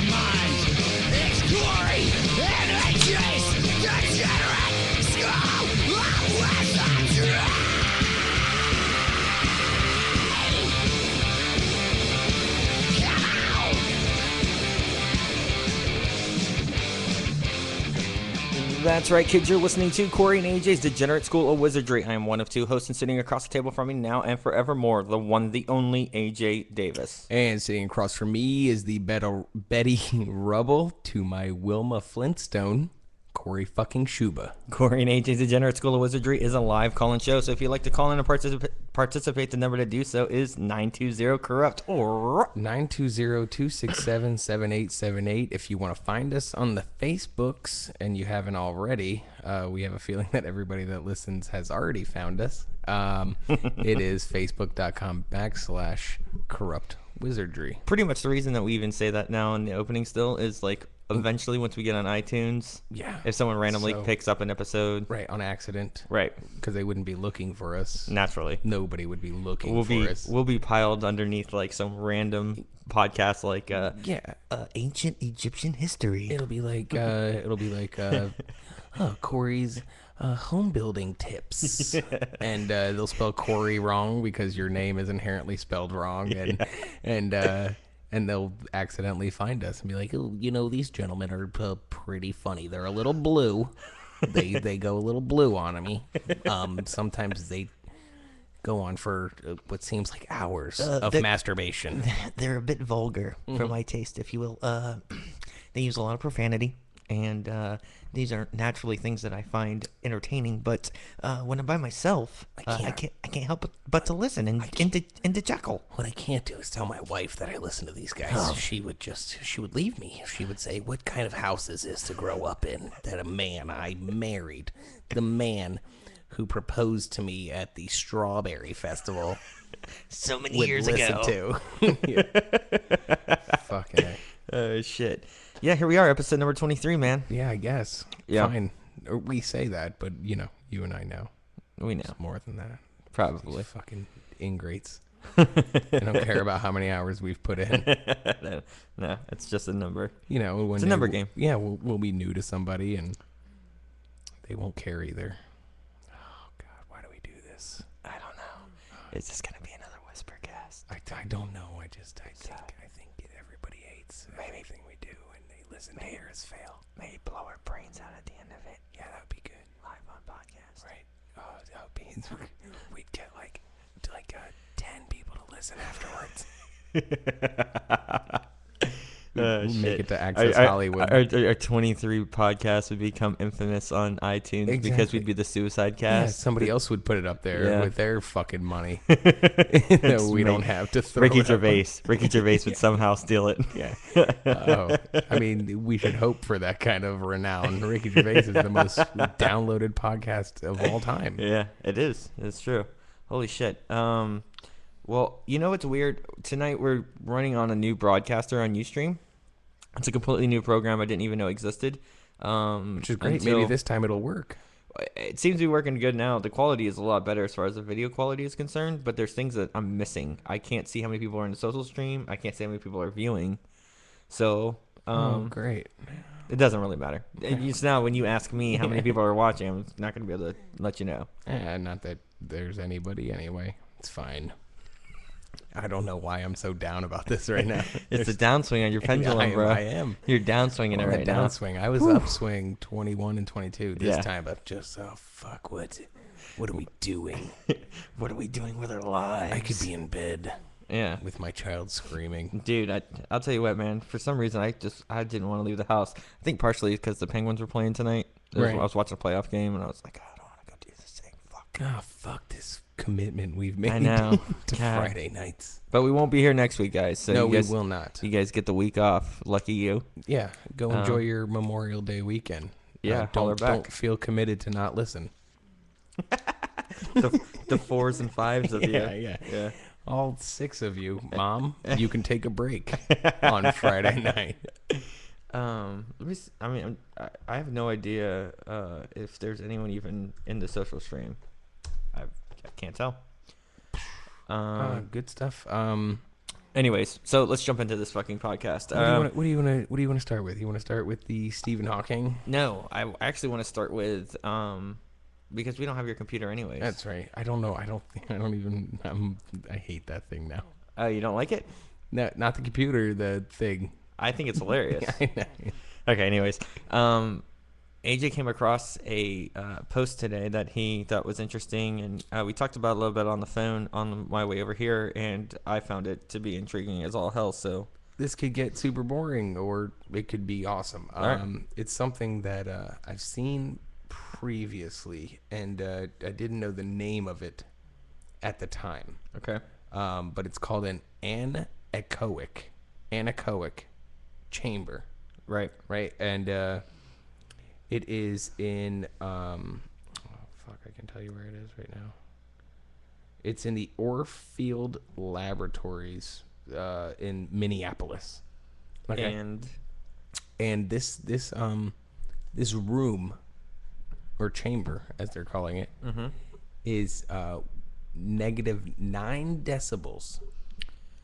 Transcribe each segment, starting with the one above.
mind. It's Corey and AJ's Degenerate School of Wizardry. That's right, kids. You're listening to Corey and AJ's Degenerate School of Wizardry. I am one of two hosts, and sitting across the table from me now and forevermore, the one, the only AJ Davis. And sitting across from me is the Betty Rubble to my Wilma Flintstone, Corey fucking Shuba. Corey and AJ's Degenerate School of Wizardry is a live call-in show, so if you'd like to call in and participate, the number to do so is 920-CORRUPT or 920-267-7878. If you want to find us on the Facebooks and you haven't already, we have a feeling that everybody that listens has already found us. It is facebook.com/corruptwizardry. pretty much the reason that we even say that now in the opening still is like eventually once we get on iTunes, Yeah. if someone randomly So- picks up an episode, Right, on accident. right, Because they wouldn't be looking for us. naturally. Nobody would be looking We'll for us. we'll be piled underneath like some random podcast like Yeah. ancient Egyptian history. It'll be like Corey's home building tips, and they'll spell Corey wrong because your name is inherently spelled wrong, and they'll accidentally find us and be like, oh, you know, these gentlemen are pretty funny. They're a little blue. They go a little blue on me. Sometimes they go on for what seems like hours of masturbation. They're a bit vulgar for my taste, if you will. They use a lot of profanity, and these are naturally things that I find entertaining. But when I'm by myself, I can't help but to listen and to chuckle. What I can't do is tell my wife that I listen to these guys. She would leave me. She would say, what kind of house is this to grow up in? That a man I married, the man who proposed to me at the Strawberry Festival So many would years listen ago. to. Yeah. Fucking A. Oh shit! Yeah, here we are, episode number 23, man. Yeah, I guess. Yeah. Fine. Or we say that, but, you know, you and I know. We know, It's more than that. probably. These fucking ingrates. I don't care about how many hours we've put in. No, it's just a number. You know, when It's a number game. Yeah, we'll be new to somebody and they won't care either. Oh God, why do we do this? I don't know. It's just gonna be another whisper cast. I don't know. I think everybody hates everything we do and they listen to hear us fail. Maybe blow our brains out at the end of it. Yeah, that would be good. Live on podcast. Right. Oh, that would be. We'd get like 10 people to listen afterwards. We'll make it to Access Hollywood. Our 23 podcast would become infamous on iTunes because Exactly. we'd be the Suicide Yeah, Cast. somebody else would put it up there Yeah. with their fucking money. that we don't have to throw Ricky it up on. Gervais. Ricky Gervais would somehow steal it. Yeah. Oh, I mean, we should hope for that kind of renown. Ricky Gervais is the most downloaded podcast of all time. Yeah, it is. It's true. Holy shit. Well, you know what's weird? Tonight we're running on a new broadcaster on Ustream. It's a completely new program I didn't even know existed. Which is great. Maybe this time it'll work. It seems to be working good now. The quality is a lot better as far as the video quality is concerned, but there's things that I'm missing. I can't see how many people are in the social stream. I can't see how many people are viewing. So, Great. it doesn't really matter. It's now when you ask me how many people are watching, I'm not going to be able to let you know. Not that there's anybody anyway. It's fine. I don't know why I'm so down about this right now. It's a downswing on your pendulum, bro. I am. You're downswinging it right now. Downswing. I was upswing 21 and 22 this Yeah. time, but just fuck what are we doing? What are we doing with our lives? I could be in bed Yeah. with my child screaming. Dude, I'll tell you what, man. For some reason, I didn't want to leave the house. I think partially because the Penguins were playing tonight. Right. I was watching a playoff game, and I was like, I don't want to go do this thing. Fuck. Oh, fuck this commitment we've made I know. to God. Friday nights. But we won't be here next week, guys. So No, you guys, we will not. You guys get the week off. Lucky you. Yeah, go enjoy your Memorial Day weekend. Yeah, holler back. Don't feel committed to not listen. the fours and fives of Yeah, you. yeah. All 6 of you, Mom, you can take a break on Friday night. Let me see, I have no idea if there's anyone even in the social stream. I can't tell. Good stuff. Anyways, so let's jump into this fucking podcast. What do you want to start with? You want to start with the Stephen Hawking? No, I actually want to start with because we don't have your computer anyways. That's right. I don't know. I hate that thing now. Oh, you don't like it? No, not the computer. The thing. I think it's hilarious. I know. Okay, anyways, AJ came across a post today that he thought was interesting, and we talked about it a little bit on the phone on my way over here, and I found it to be intriguing as all hell. So this could get super boring, or it could be awesome. Right. It's something that I've seen previously, and I didn't know the name of it at the time. okay, But it's called an anechoic chamber. right, And it is in I can tell you where it is right now. It's in the Orfield Laboratories in Minneapolis. Okay. And this room or chamber, as they're calling it, is -9 decibels.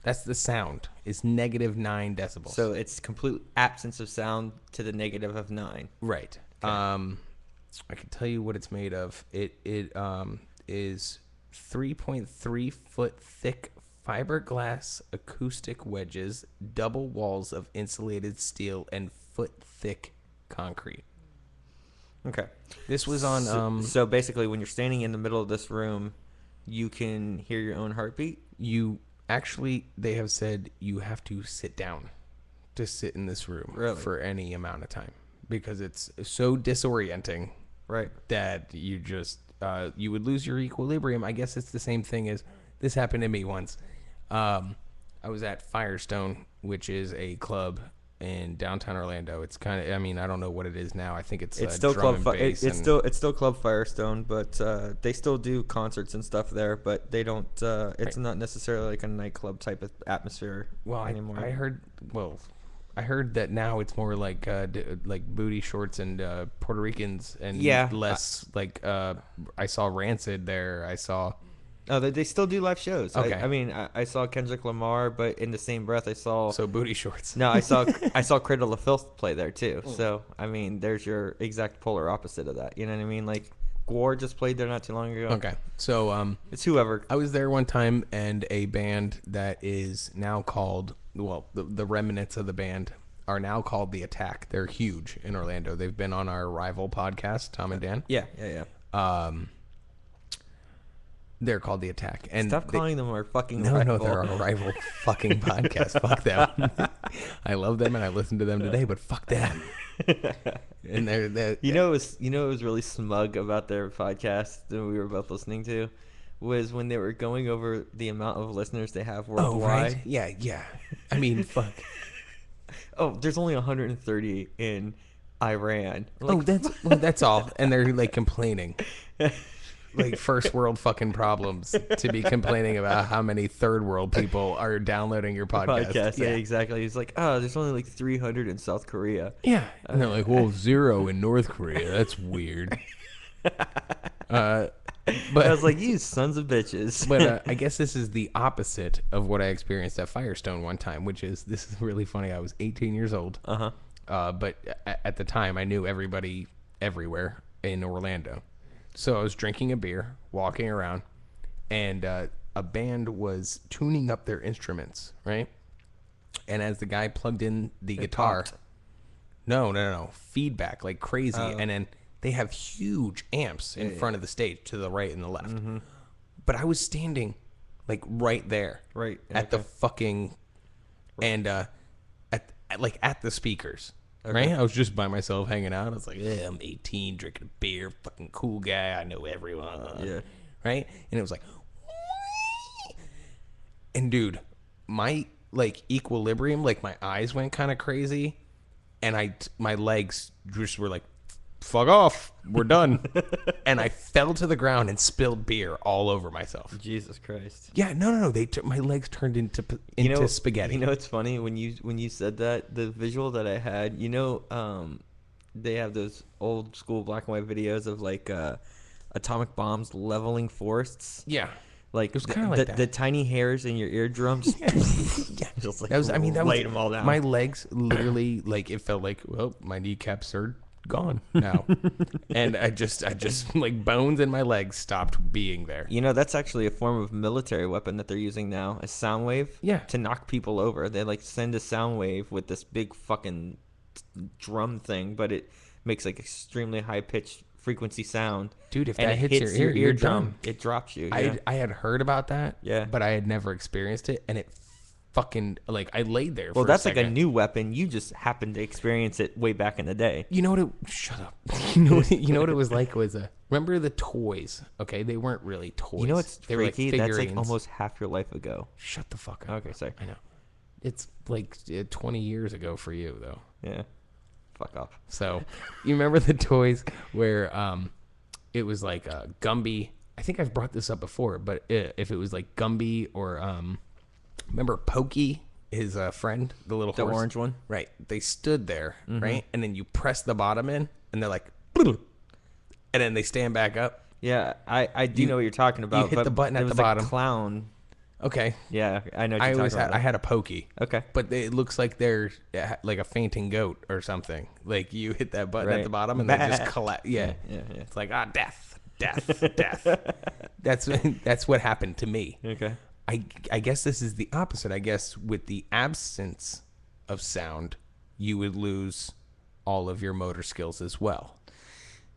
That's the sound. It's -9 decibels. so it's complete absence of sound to the negative of 9. Right. Okay. I can tell you what it's made of. It is 3.3 foot thick fiberglass acoustic wedges, double walls of insulated steel, and foot thick concrete. Okay, This was on. so basically, when you're standing in the middle of this room, you can hear your own heartbeat. They have said you have to sit down to sit in this room for any amount of time because it's so disorienting. Right. That you just you would lose your equilibrium. I guess it's the same thing as this happened to me once. I was at Firestone, which is a club in downtown Orlando. It's kind of, I mean, I don't know what it is now. I think it's still drum Club. and bass It's still Club Firestone, but they still do concerts and stuff there. But they don't. It's not necessarily like a nightclub type of atmosphere anymore. I heard that now it's more like booty shorts and Puerto Ricans and less I saw Rancid there. I saw. Oh, they still do live shows. Okay. I mean, I saw Kendrick Lamar, but in the same breath, I saw. So booty shorts. No, I saw Cradle of Filth play there too. So I mean, there's your exact polar opposite of that. You know what I mean? Like Gwar just played there not too long ago. Okay, so it's whoever. I was there one time, and a band that is now called the remnants of the band are now called The Attack. They're huge in Orlando. They've been on our rival podcast, Tom and Dan. Yeah. They're called The Attack. And stop calling them our fucking rival. rival. No, they're our rival fucking podcast. Fuck them. I love them and I listened to them today, but fuck them. And they're you know it was really smug about their podcast that we were both listening to was when they were going over the amount of listeners they have worldwide. Oh, right? Yeah. I mean, fuck. Oh, there's only 130 in Iran. Like, that's all. And they're like complaining. Like first world fucking problems to be complaining about how many third world people are downloading your podcast. Yeah, exactly. He's like, oh, there's only like 300 in South Korea. Yeah. And they're like, well, 0 in North Korea. That's weird. But I was like, you sons of bitches. But I guess this is the opposite of what I experienced at Firestone one time, which is, this is really funny. I was 18 years old. But at the time, I knew everybody everywhere in Orlando. So I was drinking a beer, walking around, and a band was tuning up their instruments, right? And as the guy plugged in the guitar, no, feedback like crazy, and then they have huge amps in front of the stage to the right and the left. But I was standing like right there, at the fucking, and at the speakers. Okay. Right? I was just by myself hanging out. I was like, yeah, I'm 18, drinking a beer, fucking cool guy. I know everyone. Yeah. Right? And it was like, and dude, my like equilibrium, like my eyes went kind of crazy, and my legs just were like, fuck off, we're done. And I fell to the ground and spilled beer all over myself. Jesus Christ. Yeah, no. my legs turned into spaghetti. You know, it's funny when you said that, the visual that I had, they have those old school black and white videos of like atomic bombs leveling forests. Yeah. Like It was kind of like that. the tiny hairs in your eardrums. Just like That was, I mean, that was laid them all down. my legs literally, like, it felt like, well, my kneecaps are gone now. And I just like bones in my legs stopped being there. You know, that's actually a form of military weapon that they're using now, a sound wave. Yeah. To knock people over. They like send a sound wave with this big fucking drum thing, but it makes like extremely high pitched frequency sound. Dude, if and that it hits your ear, you're eardrum, done. it drops you. Yeah. I had heard about that, Yeah. but I had never experienced it, and it fucking, like, I laid there Well, for that's a like a second. new weapon. You just happened to experience it way back in the day. You know what it, shut up. You know what it was like was remember the toys, okay? They weren't really toys. You know what's they were like freaky? That's like figurines. almost half your life ago. Shut the fuck up. Okay, sorry. I know. It's like 20 years ago for you, though. Yeah. Fuck off. So, you remember the toys where it was like Gumby. I think I've brought this up before, but if it was like Gumby or remember Pokey, his friend, the little The horse? orange one? Right. They stood there, right? And then you press the bottom in, and they're like, and then they stand back up. Yeah, I do know what you're talking about. hit but the button at there the was a bottom. clown. Okay. Yeah, I know what I you're always talking had, about. I had a Pokey. Okay. But it looks like they're like a fainting goat or something. Like you hit that button at Right. the bottom and they just Bah. collapse. Yeah. Yeah. It's like, death, death. That's what happened to me. Okay. I guess this is the opposite. I guess with the absence of sound, you would lose all of your motor skills as well.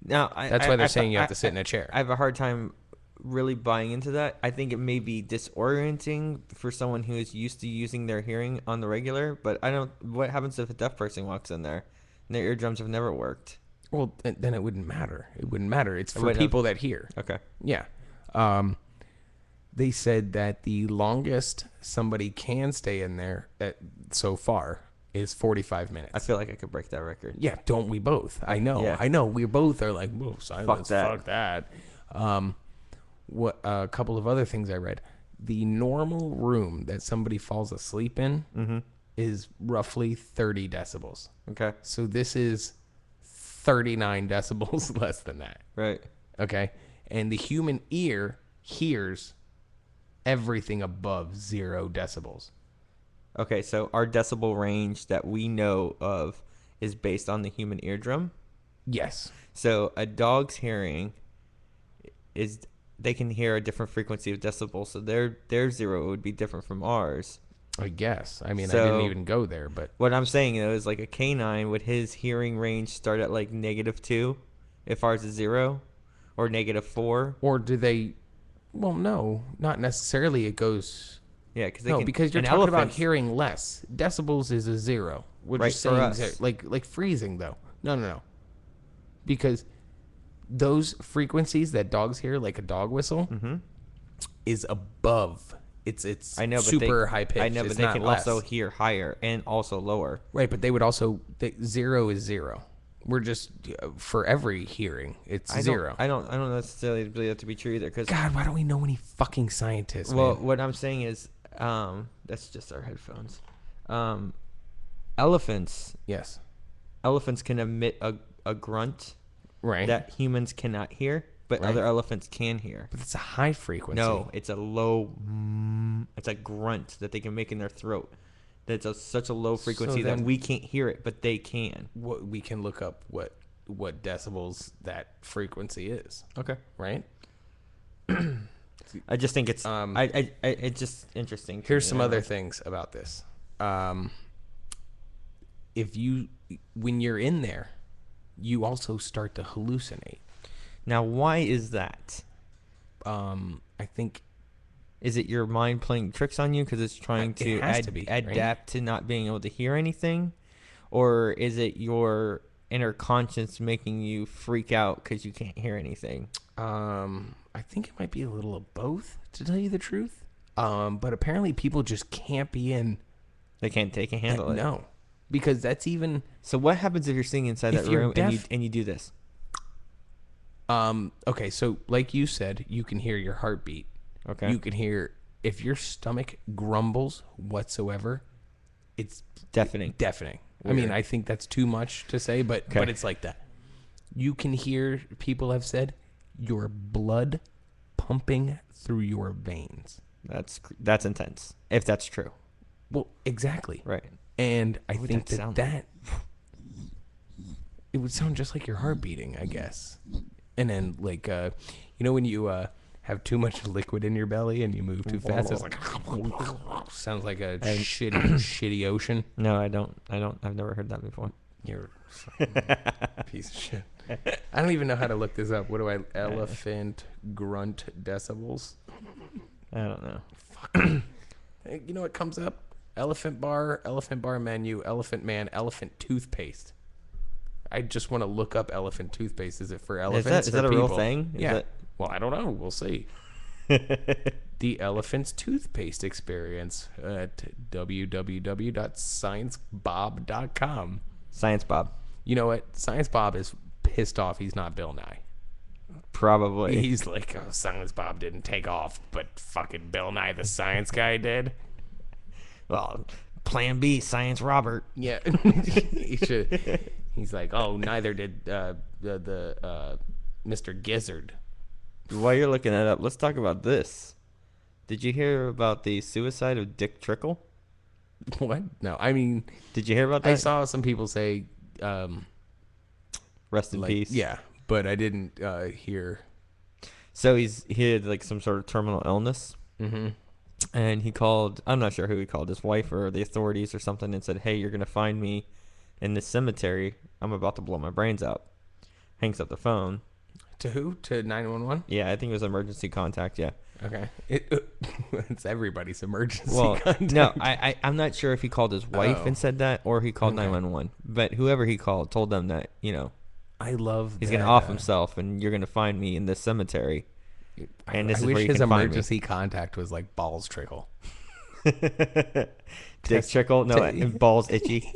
Now, That's why they're saying you have to sit in a chair. I have a hard time really buying into that. I think it may be disorienting for someone who is used to using their hearing on the regular, but I don't. What happens if a deaf person walks in there and their eardrums have never worked? Well, then it wouldn't matter. It wouldn't matter. It's for wouldn't have- people that hear. Okay. Yeah. They said that the longest somebody can stay in there so far is 45 minutes. I feel like I could break that record. Yeah, don't we both? I know. Yeah. I know. We both are like, whoa, silence. that. Fuck that. What a couple of other things I read. The normal room that somebody falls asleep in is roughly 30 decibels. Okay. So this is 39 decibels less than that. Right. Okay. And the human ear hears everything above 0 decibels. Okay, so our decibel range that we know of is based on the human eardrum. Yes. So a dog's hearing is they can hear a different frequency of decibels, so their zero would be different from ours. I guess. I mean, I So- didn't even go there, but What I'm saying though is like a canine, would his hearing range start at like -2 if ours is 0, or -4? or do they? Well, no, not necessarily. It goes Yeah, because they no, can, because you're an talking about elephant's- hearing less. Decibels is a 0. We're Right, just for saying us. like freezing though. No. Because those frequencies that dogs hear, like a dog whistle, is above. It's I know, but super they, high pitched. I know, but It's they not can less. also hear higher and also lower. Right, but they would also 0 is 0. We're just for every hearing, it's I 0. don't necessarily believe that to be true either. Because God, why don't we know any fucking scientists? well, man? what I'm saying is, that's just our headphones. Elephants Yes. can emit a grunt Right. that humans cannot hear, but Right. other elephants can hear. But it's a high frequency. No, it's a low. It's a grunt that they can make in their throat. That's such a low frequency that then- we can't hear it, but they can. What we can look up what decibels that frequency is, Okay. right? I just think it's it's just interesting. to Here's me, some I other don't know. things about this. When you're in there, you also start to hallucinate. Now, why is that? I think Is it your mind playing tricks on you because it's trying It to, has to be, right? adapt to not being able to hear anything? Or is it your inner conscience making you freak out because you can't hear anything? I think it might be a little of both, to tell you the truth. But apparently people just can't be in. They can't take a handle it. No, because that's even. So what happens if you're sitting inside If that you're room deaf- and you do this? Okay, so like you said, you can hear your heartbeat. Okay. You can hear if your stomach grumbles whatsoever. It's Deafening. deafening. I mean, I think that's too much to say, but Okay. it's like that. You can hear, people have said, your blood pumping through your veins. That's intense. If that's true. Well, exactly. Right. And I What would think that sound that it would sound just like your heart beating, I guess. And then, like, when you have too much liquid in your belly and you move too fast, it's like sounds like a shitty ocean. No, I don't. I've never heard that before. You're a piece of shit. I don't even know how to look this up. What do I? Elephant grunt decibels. I don't know. Fuck. You know what comes up? Elephant bar menu, elephant man, elephant toothpaste. I just want to look up elephant toothpaste. Is it for elephants? Is that a people? real thing? Yeah. Well, I don't know. We'll see. The elephant's toothpaste experience at www.sciencebob.com. Science Bob. You know what? Science Bob is pissed off he's not Bill Nye. Probably. He's like, oh, Science Bob didn't take off, but fucking Bill Nye the Science Guy did. Well, Plan B, Science Robert. Yeah. He should. He's like, oh, neither did the Mr. Gizzard. While you're looking that up, let's talk about this. Did you hear about the suicide of Dick Trickle? What? No, I mean, Did you hear about that? I saw some people say, Rest in peace. Yeah, but I didn't hear. So he had like some sort of terminal illness. Mm-hmm. And he called, I'm not sure who he called, his wife or the authorities or something, and said, hey, you're going to find me in this cemetery. I'm about to blow my brains out. Hangs up the phone. To who? To 911? Yeah, I think it was emergency contact, yeah. Okay. It's everybody's emergency Well, contact. no, I'm not sure if he called his wife and said that or he called Okay. 911. But whoever he called told them that, I love he's that, going to off himself and you're going to find me in this cemetery. And this I is wish where you his can find me. emergency contact was like balls trickle. Dick Trickle? No, and balls itchy.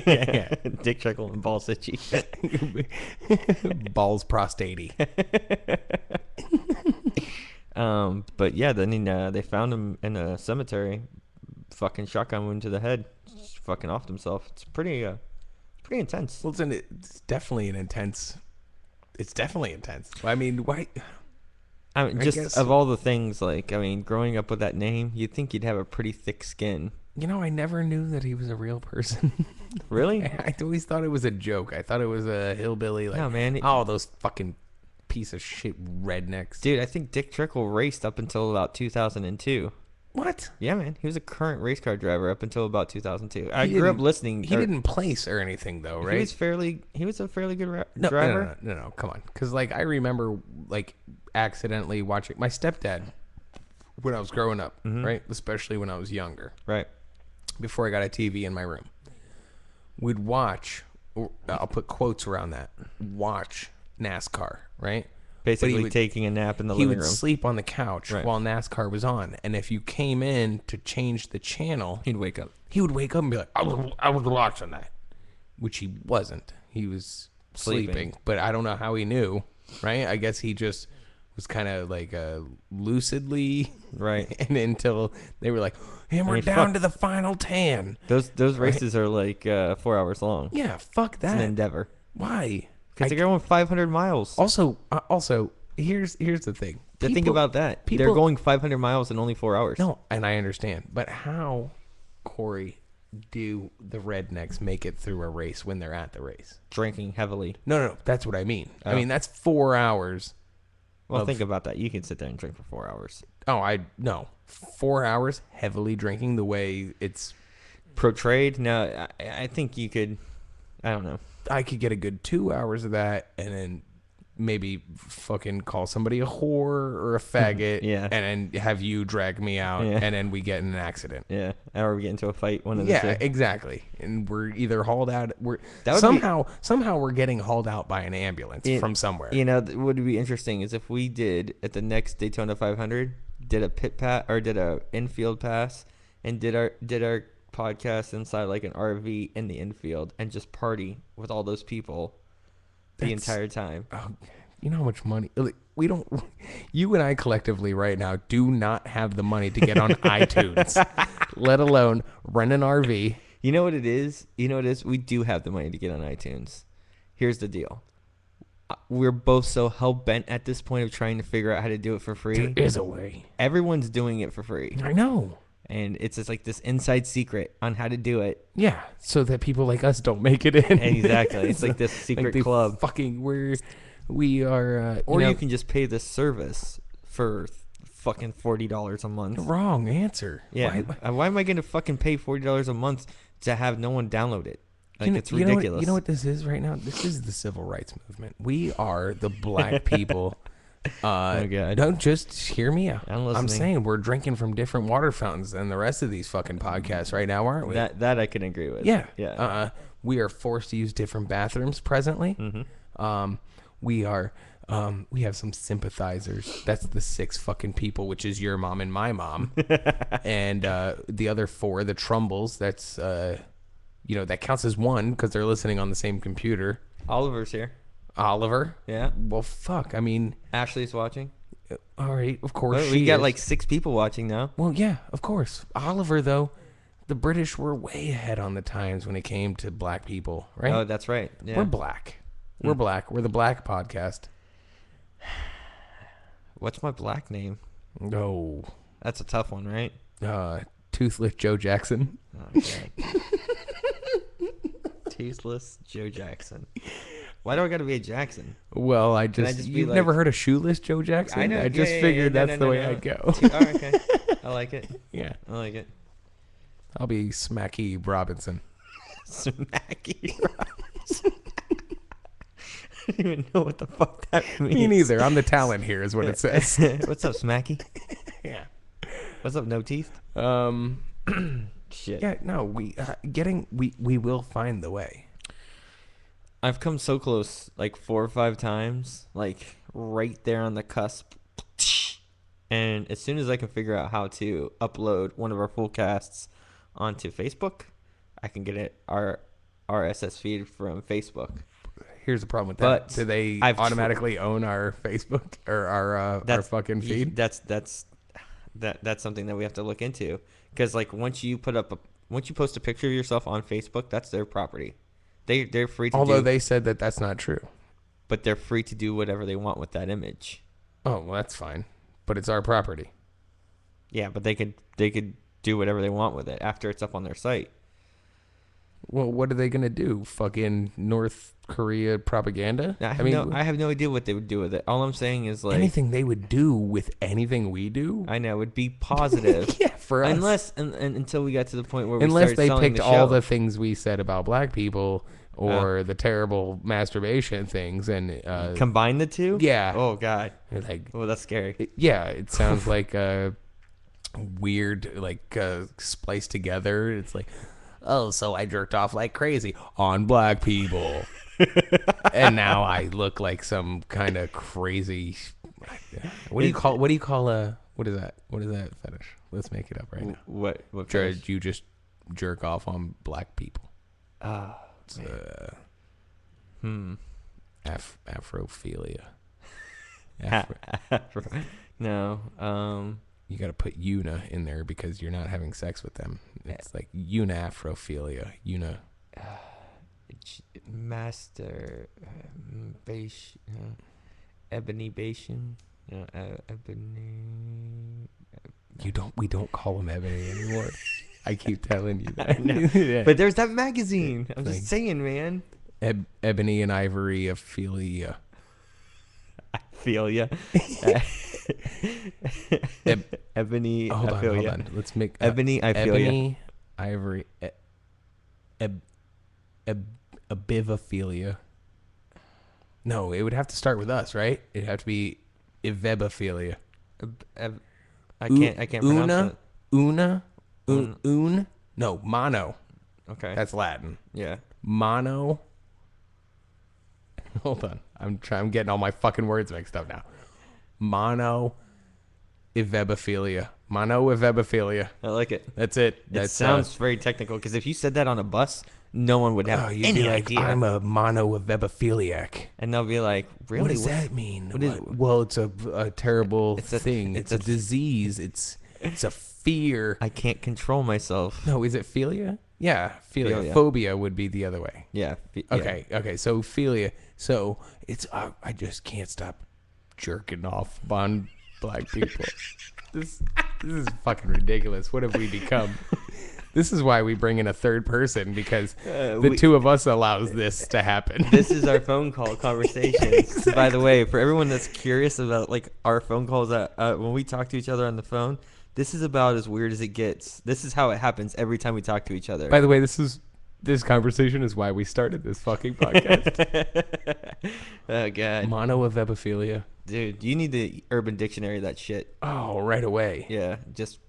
Yeah. Dick Trickle and balls itchy. Balls prostatey. But yeah, then they found him in a cemetery, fucking shotgun wound to the head, just fucking offed himself. It's pretty intense. Well, it's definitely an intense. It's definitely intense. I mean, why? I mean, I just guess- of all the things, growing up with that name, you'd think you'd have a pretty thick skin. I never knew that he was a real person. Really? I always thought it was a joke. I thought it was a hillbilly. Like, No, man. oh, those fucking piece of shit rednecks. Dude, I think Dick Trickle raced up until about 2002. What? Yeah, man. He was a current race car driver up until about 2002. I grew up listening. He didn't place or anything, though, right? He was a fairly good No, driver. No, come on. Because, I remember, accidentally watching my stepdad when I was growing up, right? Especially when I was younger, Right. before I got a TV in my room. We'd watch, I'll put quotes around that, watch NASCAR, right? Basically taking a nap in the He living would room. sleep on the couch Right. while NASCAR was on. And if you came in to change the channel, He'd wake up. he would wake up and be like, I was watching that. Which he wasn't. He was sleeping. But I don't know how he knew, right? I guess he just was kind of lucidly. Right. And until they were like, and we're mean, down fuck. to the final 10. Those races are 4 hours long. Yeah, fuck It's that. an endeavor. Why? Because they're going 500 miles. Also, here's the thing. Think about that. They're people- going 500 miles in only 4 hours. No, and I understand. But how, Corey, do the rednecks make it through a race when they're at the race? Drinking heavily. No, that's what I mean. I Oh. mean, that's 4 hours. Well, think about that. You can sit there and drink for 4 hours. Oh, no. 4 hours heavily drinking the way it's... Portrayed? No, I think you could. I don't know. I could get a good 2 hours of that and then maybe fucking call somebody a whore or a faggot. Yeah. And then have you drag me out Yeah. and then we get in an accident. Yeah. Or we get into a fight. One of the Yeah, two. exactly. And we're either hauled out. We're That would somehow we're getting hauled out by an ambulance from somewhere. What would be interesting is if we did at the next Daytona 500 did a pit pass or did a infield pass and did our podcast inside like an RV in the infield and just party with all those people the entire time. Oh, you know how much money we don't. You and I collectively right now do not have the money to get on iTunes, let alone rent an RV. You know what it is? We do have the money to get on iTunes. Here's the deal. we're both so hell bent at this point of trying to figure out how to do it for free. There is a way. Everyone's doing it for free, I know. and it's just like this inside secret on how to do it. Yeah, so that people like us don't make it in. Exactly. It's like this secret they club. Fucking, we are. Or you can just pay this service for fucking $40 a month. Wrong answer. Yeah. Why am I going to fucking pay $40 a month to have no one download it? Like, it's ridiculous. You know what this is right now? This is the civil rights movement. We are the black people. God. Don't just hear me out. I'm listening. I'm saying we're drinking from different water fountains than the rest of these fucking podcasts right now, aren't we? That I can agree with. Yeah. Yeah. We are forced to use different bathrooms presently. Mm-hmm. We are. We have some sympathizers. That's the 6 fucking people, which is your mom and my mom, and the other 4, the Trumbles. That's that counts as 1 because they're listening on the same computer. Oliver's here. Oliver. Yeah. Well, fuck. I mean, Ashley's watching. all right. Of course, We got like 6 people watching now. Well, yeah, of course. Oliver, though, the British were way ahead on the times when it came to black people, right? Oh, that's right. Yeah. We're black. We're black. We're the black podcast. What's my black name? Oh, That's a tough one, right? Toothless Joe Jackson. Oh, God. Toothless Joe Jackson. Why do I got to be a Jackson? Well, I just be you've like- never heard of Shoeless Joe Jackson? I know. I just figured that's the way I'd go. Oh, okay. I like it. Yeah, I like it. I'll be Smacky Robinson. Smacky Robinson. I don't even know what the fuck that means. Me neither. I'm the talent here, is what it says. What's up, Smacky? Yeah. What's up, no teeth? Shit. Yeah. No. We will find the way. I've come so close, like 4 or 5 times, like right there on the cusp. And as soon as I can figure out how to upload one of our full casts onto Facebook, I can get it our RSS feed from Facebook. Here's the problem with that. But Do they automatically own our Facebook or our fucking feed? That's something that we have to look into, because like once you post a picture of yourself on Facebook, that's their property. They're free to Although they said that that's not true. but they're free to do whatever they want with that image. Oh, well, that's fine. But it's our property. Yeah, but they could do whatever they want with it after it's up on their site. Well, what are they going to do? Fucking North Korea propaganda? I have no idea what they would do with it. All I'm saying is like anything they would do with anything we do? I know would be positive. Yeah, for us. Unless until we got to the point where unless we started they selling picked the all show. the things we said about black people or the terrible masturbation things and Combine the two? Yeah. Oh God. like Oh, that's scary. it sounds like a weird spliced together. It's like, oh, so I jerked off like crazy on black people. And now I look like some kind of crazy. What do you call a what is that fetish? Let's make it up right now. What You just jerk off on black people. It's Afrophilia. No. You got to put una in there because you're not having sex with them. It's like unafrophilia. Master ebonybation. Ebony. We don't call them ebony anymore. I keep telling you that. Yeah. But there's that magazine. I'm just saying, man. Ebony and ivory aphilia. I feel ya. Ebony. Hold I feel on. ya. Let's make Ebony. I feel ebony, ivory, abivophilia. No, it would have to start with us, right? It'd have to be evebophilia. I can't pronounce it. Un. No, mono. Okay. That's Latin. Yeah. Mono. Hold on. I'm getting all my fucking words mixed up now. Mono evebophilia. Mono evebophilia. I like it. That's it. It sounds very technical, because if you said that on a bus, no one would have you'd any be like, idea. I'm a mono evebophiliac. And they'll be like, really? What does that mean? what is- Well, it's a terrible It's a- thing. it's It's a a- disease. It's a fear. I can't control myself. No, is it philia? Yeah, philia. Philia. Phobia would be the other way. Yeah. Okay, so philia. So it's I just can't stop jerking off on black people. This is fucking ridiculous. What have we become? This is why we bring in a third person, because the two of us allows this to happen. This is our phone call conversations. Exactly. By the way, for everyone that's curious about like our phone calls, when we talk to each other on the phone, this is about as weird as it gets. This is how it happens every time we talk to each other. By the way, this conversation is why we started this fucking podcast. Oh god, monoevebophilia. Dude, you need the Urban Dictionary of that shit. Oh, right away. Yeah, just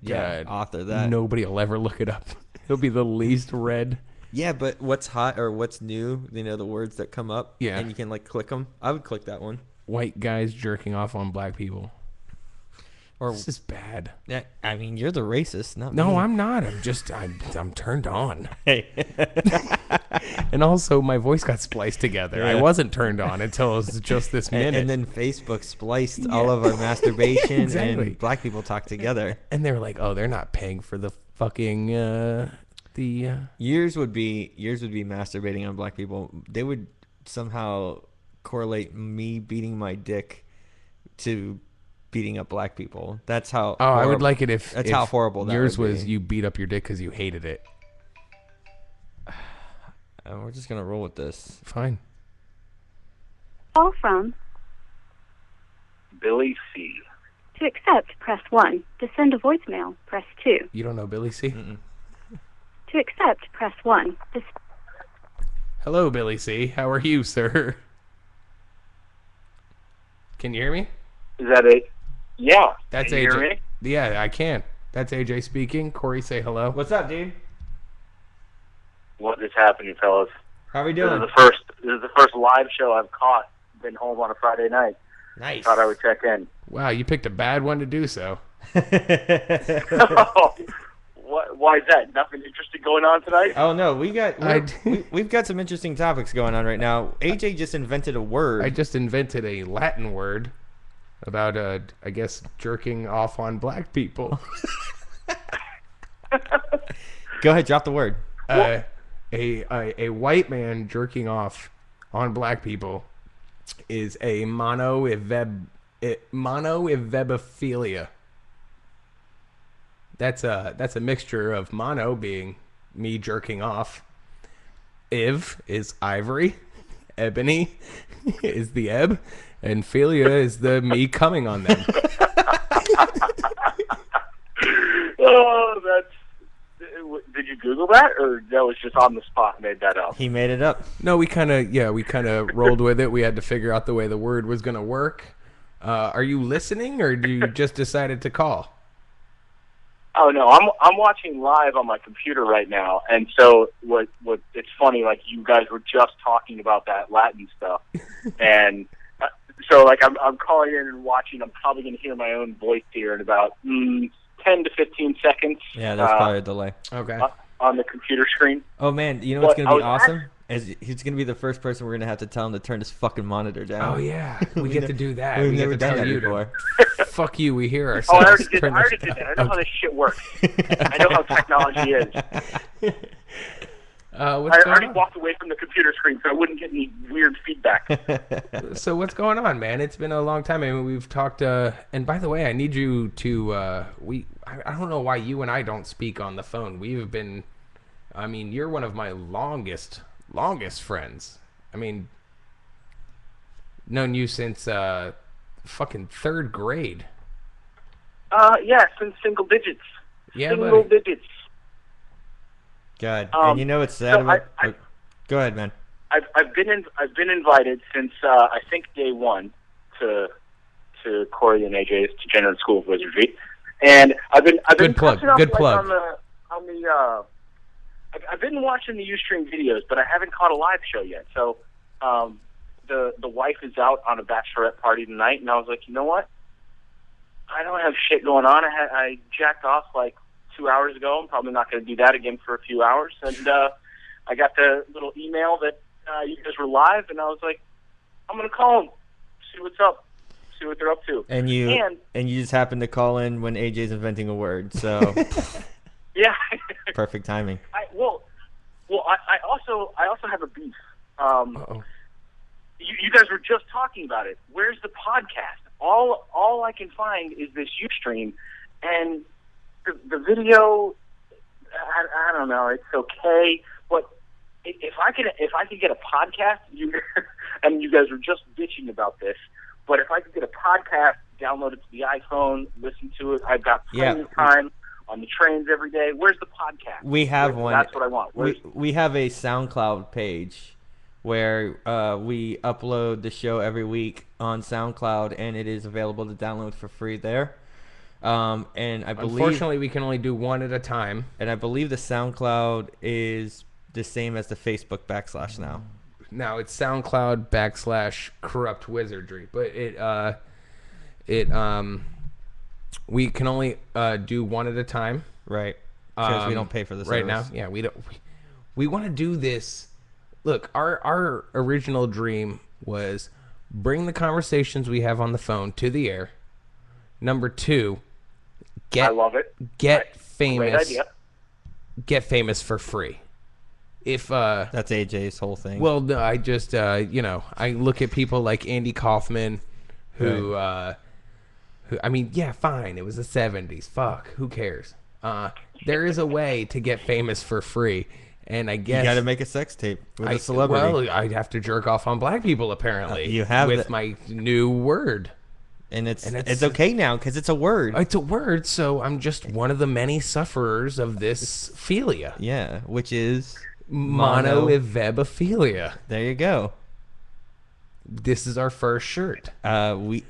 God, author that. Nobody will ever look it up. It'll be the least read. Yeah, but what's hot or what's new? You know, the words that come up. Yeah, and you can like click them. I would click that one. White guys jerking off on black people. Or this is bad. Yeah, I mean, you're the racist, not no, me. I'm not. I'm turned on. Hey. And also, my voice got spliced together. Yeah. I wasn't turned on until it was just this minute. And then Facebook spliced all of our masturbation exactly. And black people talk together. And they were like, "Oh, they're not paying for the fucking Yours would be masturbating on black people. They would somehow correlate me beating my dick to beating up black people. That's how. Oh, I would like it if that's how horrible that yours would was. be. You beat up your dick because you hated it. We're just gonna roll with this. Fine. Call from Billy C. To accept, press 1. To send a voicemail, press 2. You don't know Billy C? Mm-mm. To accept, press 1. Hello, Billy C. How are you, sir? Can you hear me? Is that it? Yeah. That's can you AJ. Hear me? Yeah, I can. That's AJ speaking. Corey, say hello. What's up, dude? What is happening, fellas? How are we doing? This is the first live show I've caught. Been home on a Friday night. Nice. Thought I would check in. Wow, you picked a bad one to do so. Oh, why is that? Nothing interesting going on tonight? Oh no, we've got some interesting topics going on right now. AJ just invented a word. I just invented a Latin word about I guess jerking off on black people. Go ahead, drop the word. A white man jerking off on black people is a monoevebophilia. That's a mixture of mono being me jerking off. Ev is ivory. Ebony is the ebb. And philia is the me coming on them. Oh, that's... Did you Google that, or that was just on the spot and made that up? He made it up. No, we kind of rolled with it. We had to figure out the way the word was going to work. Are you listening, or do you just decided to call? Oh no, I'm watching live on my computer right now, and so what it's funny, like you guys were just talking about that Latin stuff, and so like I'm calling in and watching. I'm probably going to hear my own voice here in about 10 to 15 seconds. Yeah, that's probably a delay. Okay. On the computer screen. Oh man, you know what's gonna be awesome? He's gonna be the first person we're gonna have to tell him to turn his fucking monitor down. Oh yeah, we get to do that. We've we never get to done tell that you before. Fuck you. We hear Oh, ourselves. I already did that. I know how this shit works. I know how technology is. I already walked away from the computer screen so I wouldn't get any weird feedback. So what's going on, man? It's been a long time. I mean, we've talked. And by the way, I need you to. I don't know why you and I don't speak on the phone. We've been. I mean, you're one of my longest friends. I mean, known you since fucking third grade. Yeah, since single digits. Yeah, single buddy. digits. God, and you know what's sad about? Go ahead, man. I've been invited since I think day one to Corey and AJ's Degenerate School of Wizardry, and I've been Good plug. catching up, Good like, plug. on the I've been watching the Ustream videos, but I haven't caught a live show yet. So the wife is out on a bachelorette party tonight, and I was like, you know what? I don't have shit going on. I jacked off like 2 hours ago. I'm probably not going to do that again for a few hours. And I got the little email that you guys were live, and I was like, I'm going to call them, see what's up, see what they're up to. And you just happened to call in when AJ's inventing a word, so... Yeah. perfect timing. I also have a beef. You guys were just talking about it. Where's the podcast? All I can find is this Ustream, and the video. I don't know. It's okay, but if I could get a podcast, and you guys were just bitching about this, but if I could get a podcast, download it to the iPhone, listen to it, I've got plenty of time on the trains every day. Where's the podcast? We have one. That's what I want. We have a SoundCloud page where we upload the show every week on SoundCloud, and it is available to download for free there. And I believe, unfortunately, we can only do one at a time. And I believe the SoundCloud is the same as the Facebook / now. Now it's SoundCloud / Corrupt Wizardry, but we can only do one at a time. Right. Because we don't pay for the service. Right now. Yeah, we don't. We want to do this. Look, our original dream was bring the conversations we have on the phone to the air. Number 2, I love it. Get famous. Great idea. Get famous for free. If that's AJ's whole thing. Well, no, I just I look at people like Andy Kaufman, who I mean, yeah, fine, it was the 70s. Fuck, who cares? There is a way to get famous for free, and I guess you got to make a sex tape with a celebrity. Well, I'd have to jerk off on black people apparently. You have with my new word. And it's okay now because it's a word. It's a word, so I'm just one of the many sufferers of this philia. Yeah, which is monoivebophilia. There you go. This is our first shirt. We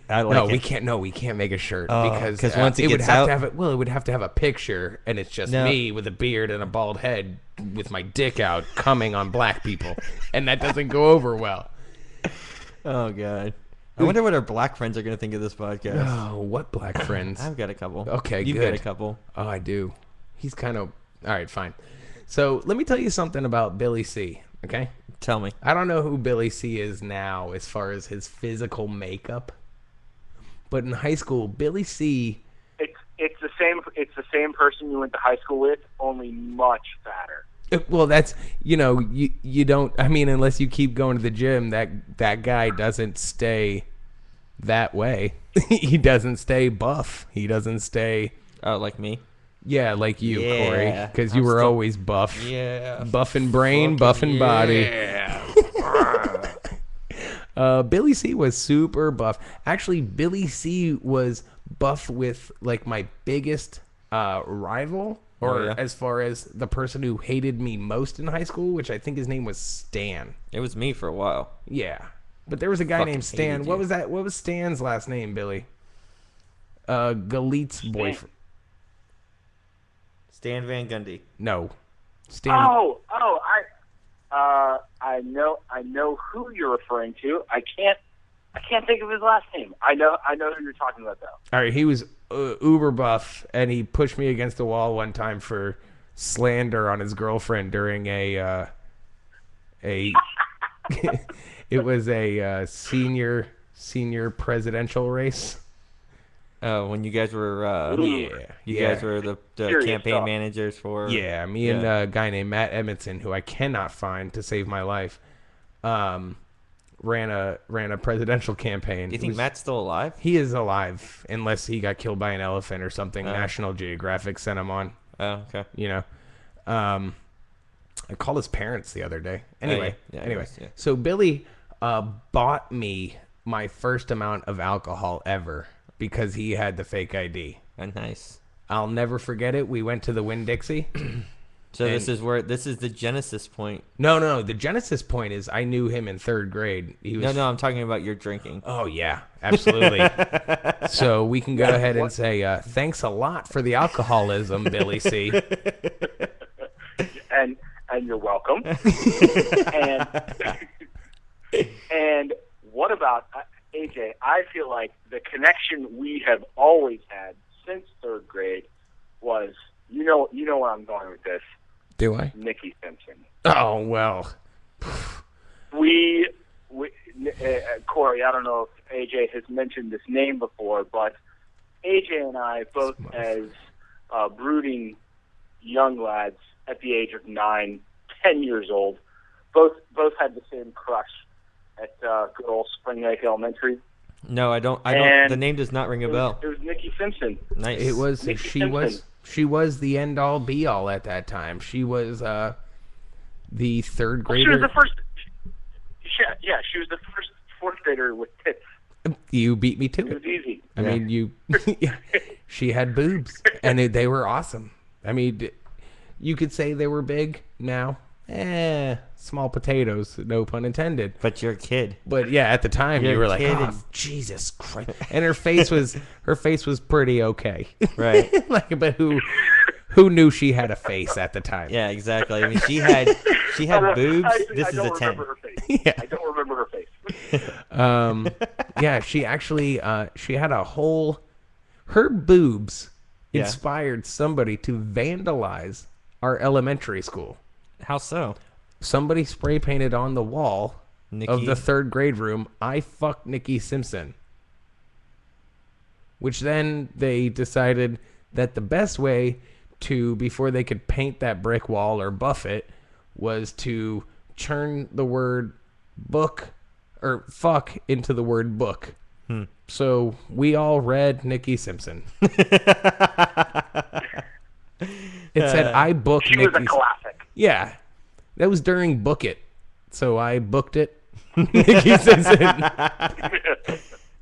can't make a shirt because once it would gets have out, to have it. Well, it would have to have a picture, and it's just me with a beard and a bald head with my dick out, coming on black people, and that doesn't go over well. Oh God. I wonder what our black friends are going to think of this podcast. Oh, what black friends? I've got a couple. Okay, You've good. got a couple. Oh, I do. He's kind of... All right, fine. So let me tell you something about Billy C., okay? Tell me. I don't know who Billy C. is now as far as his physical makeup, but in high school, Billy C... It's the same person you went to high school with, only much fatter. Well, that's, you don't, I mean, unless you keep going to the gym, that guy doesn't stay that way. He doesn't stay buff. He doesn't stay... like me? Yeah, like you, Yeah, Corey, because you were always buff. Yeah. Buff in brain, buff in body. Yeah. Billy C. was super buff. Actually, Billy C. was buff with, like, my biggest rival... as far as the person who hated me most in high school, which I think his name was Stan. It was me for a while. Yeah. But there was a guy named Stan. What was that? What was Stan's last name, Billy? Galit's boyfriend. Stan Van Gundy. No. Stan. I know who you're referring to. I can't think of his last name. I know who you're talking about, though. All right, he was uber buff, and he pushed me against the wall one time for slander on his girlfriend during a it was a senior presidential race. When you guys were you guys were the campaign managers for me and a guy named Matt Edmondson, who I cannot find to save my life, ran a presidential campaign. Do you think Matt's still alive? He is alive, unless he got killed by an elephant or something. National Geographic sent him on. Oh, okay. I called his parents the other day. Anyway, Yeah. So Billy bought me my first amount of alcohol ever because he had the fake ID. Nice. I'll never forget it. We went to the Winn-Dixie. So this is the genesis point. No. The genesis point is I knew him in third grade. He was... No, I'm talking about your drinking. Oh, yeah, absolutely. So we can go ahead and say thanks a lot for the alcoholism, Billy C. And you're welcome. and what about AJ? I feel like the connection we have always had since third grade was, you know where I'm going with this. Do I? Nikki Simpson. Oh, well. We Corey, I don't know if AJ has mentioned this name before, but AJ and I, both as brooding young lads at the age of 9, 10 years old. Both had the same crush at good old Spring Lake Elementary. No, I don't. And The name does not ring a bell. It was Nikki Simpson. Nice. It was. Nikki She was the end all be all at that time. She was the third grader. She was the first. Yeah, she was the first fourth grader with tits. You beat me to It was easy. I mean, you. She had boobs, and they were awesome. I mean, you could say they were big now. Small potatoes, no pun intended. But you're a kid. But yeah, at the time You're you were a like, kid oh, and- Jesus Christ. And her face was pretty okay. Right. Like, but who knew she had a face at the time? Yeah, exactly. I mean, she had boobs. This is a 10. Remember her face. Yeah. I don't remember her face. Yeah, she actually she had her boobs Yeah. inspired somebody to vandalize our elementary school. How so? Somebody spray painted on the wall Nikki. of the third grade room, "I fucked Nikki Simpson." Which then they decided that the best way to, before they could paint that brick wall or buff it, was to turn the word book or fuck into the word book. So we all read Nikki Simpson. It said, "I booked She was a Nikki." classic. Yeah, that was during Book It, so I booked it. Nikki Simpson.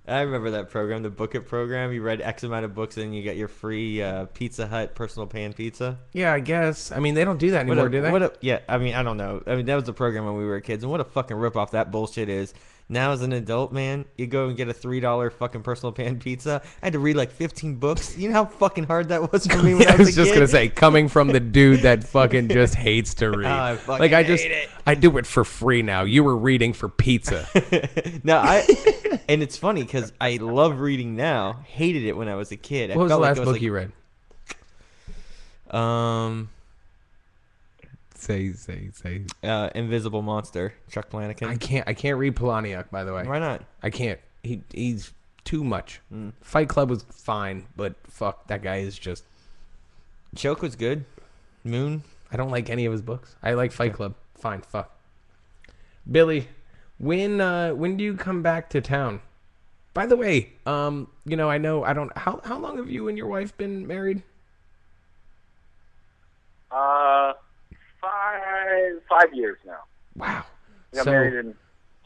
I remember that program, the Book It program. You read X amount of books and you get your free Pizza Hut personal pan pizza. Yeah, I guess. I mean, they don't do that anymore, do they? Yeah, I mean, I don't know. I mean, that was the program when we were kids, and what a fucking ripoff that bullshit is. Now as an adult, man, you go and get a $3 fucking personal pan pizza. I had to read like 15 books. You know how fucking hard that was for me when Yeah, I was a just kid? gonna say, coming from the dude that fucking just hates to read. I fucking like I hate it. I do it for free now. You were reading for pizza. No, and it's funny because I love reading now. Hated it when I was a kid. What was the last book you read? Say. Invisible Monster, Chuck Flanagan. I can't read Palahniuk, by the way. Why not? I can't. He's too much. Fight Club was fine, but fuck, that guy is just. Choke was good. Moon. I don't like any of his books. I like Fight Club. Fine, fuck. Billy, when do you come back to town? By the way, I know I don't. How long have you and your wife been married? 5 years now. Wow. We got married in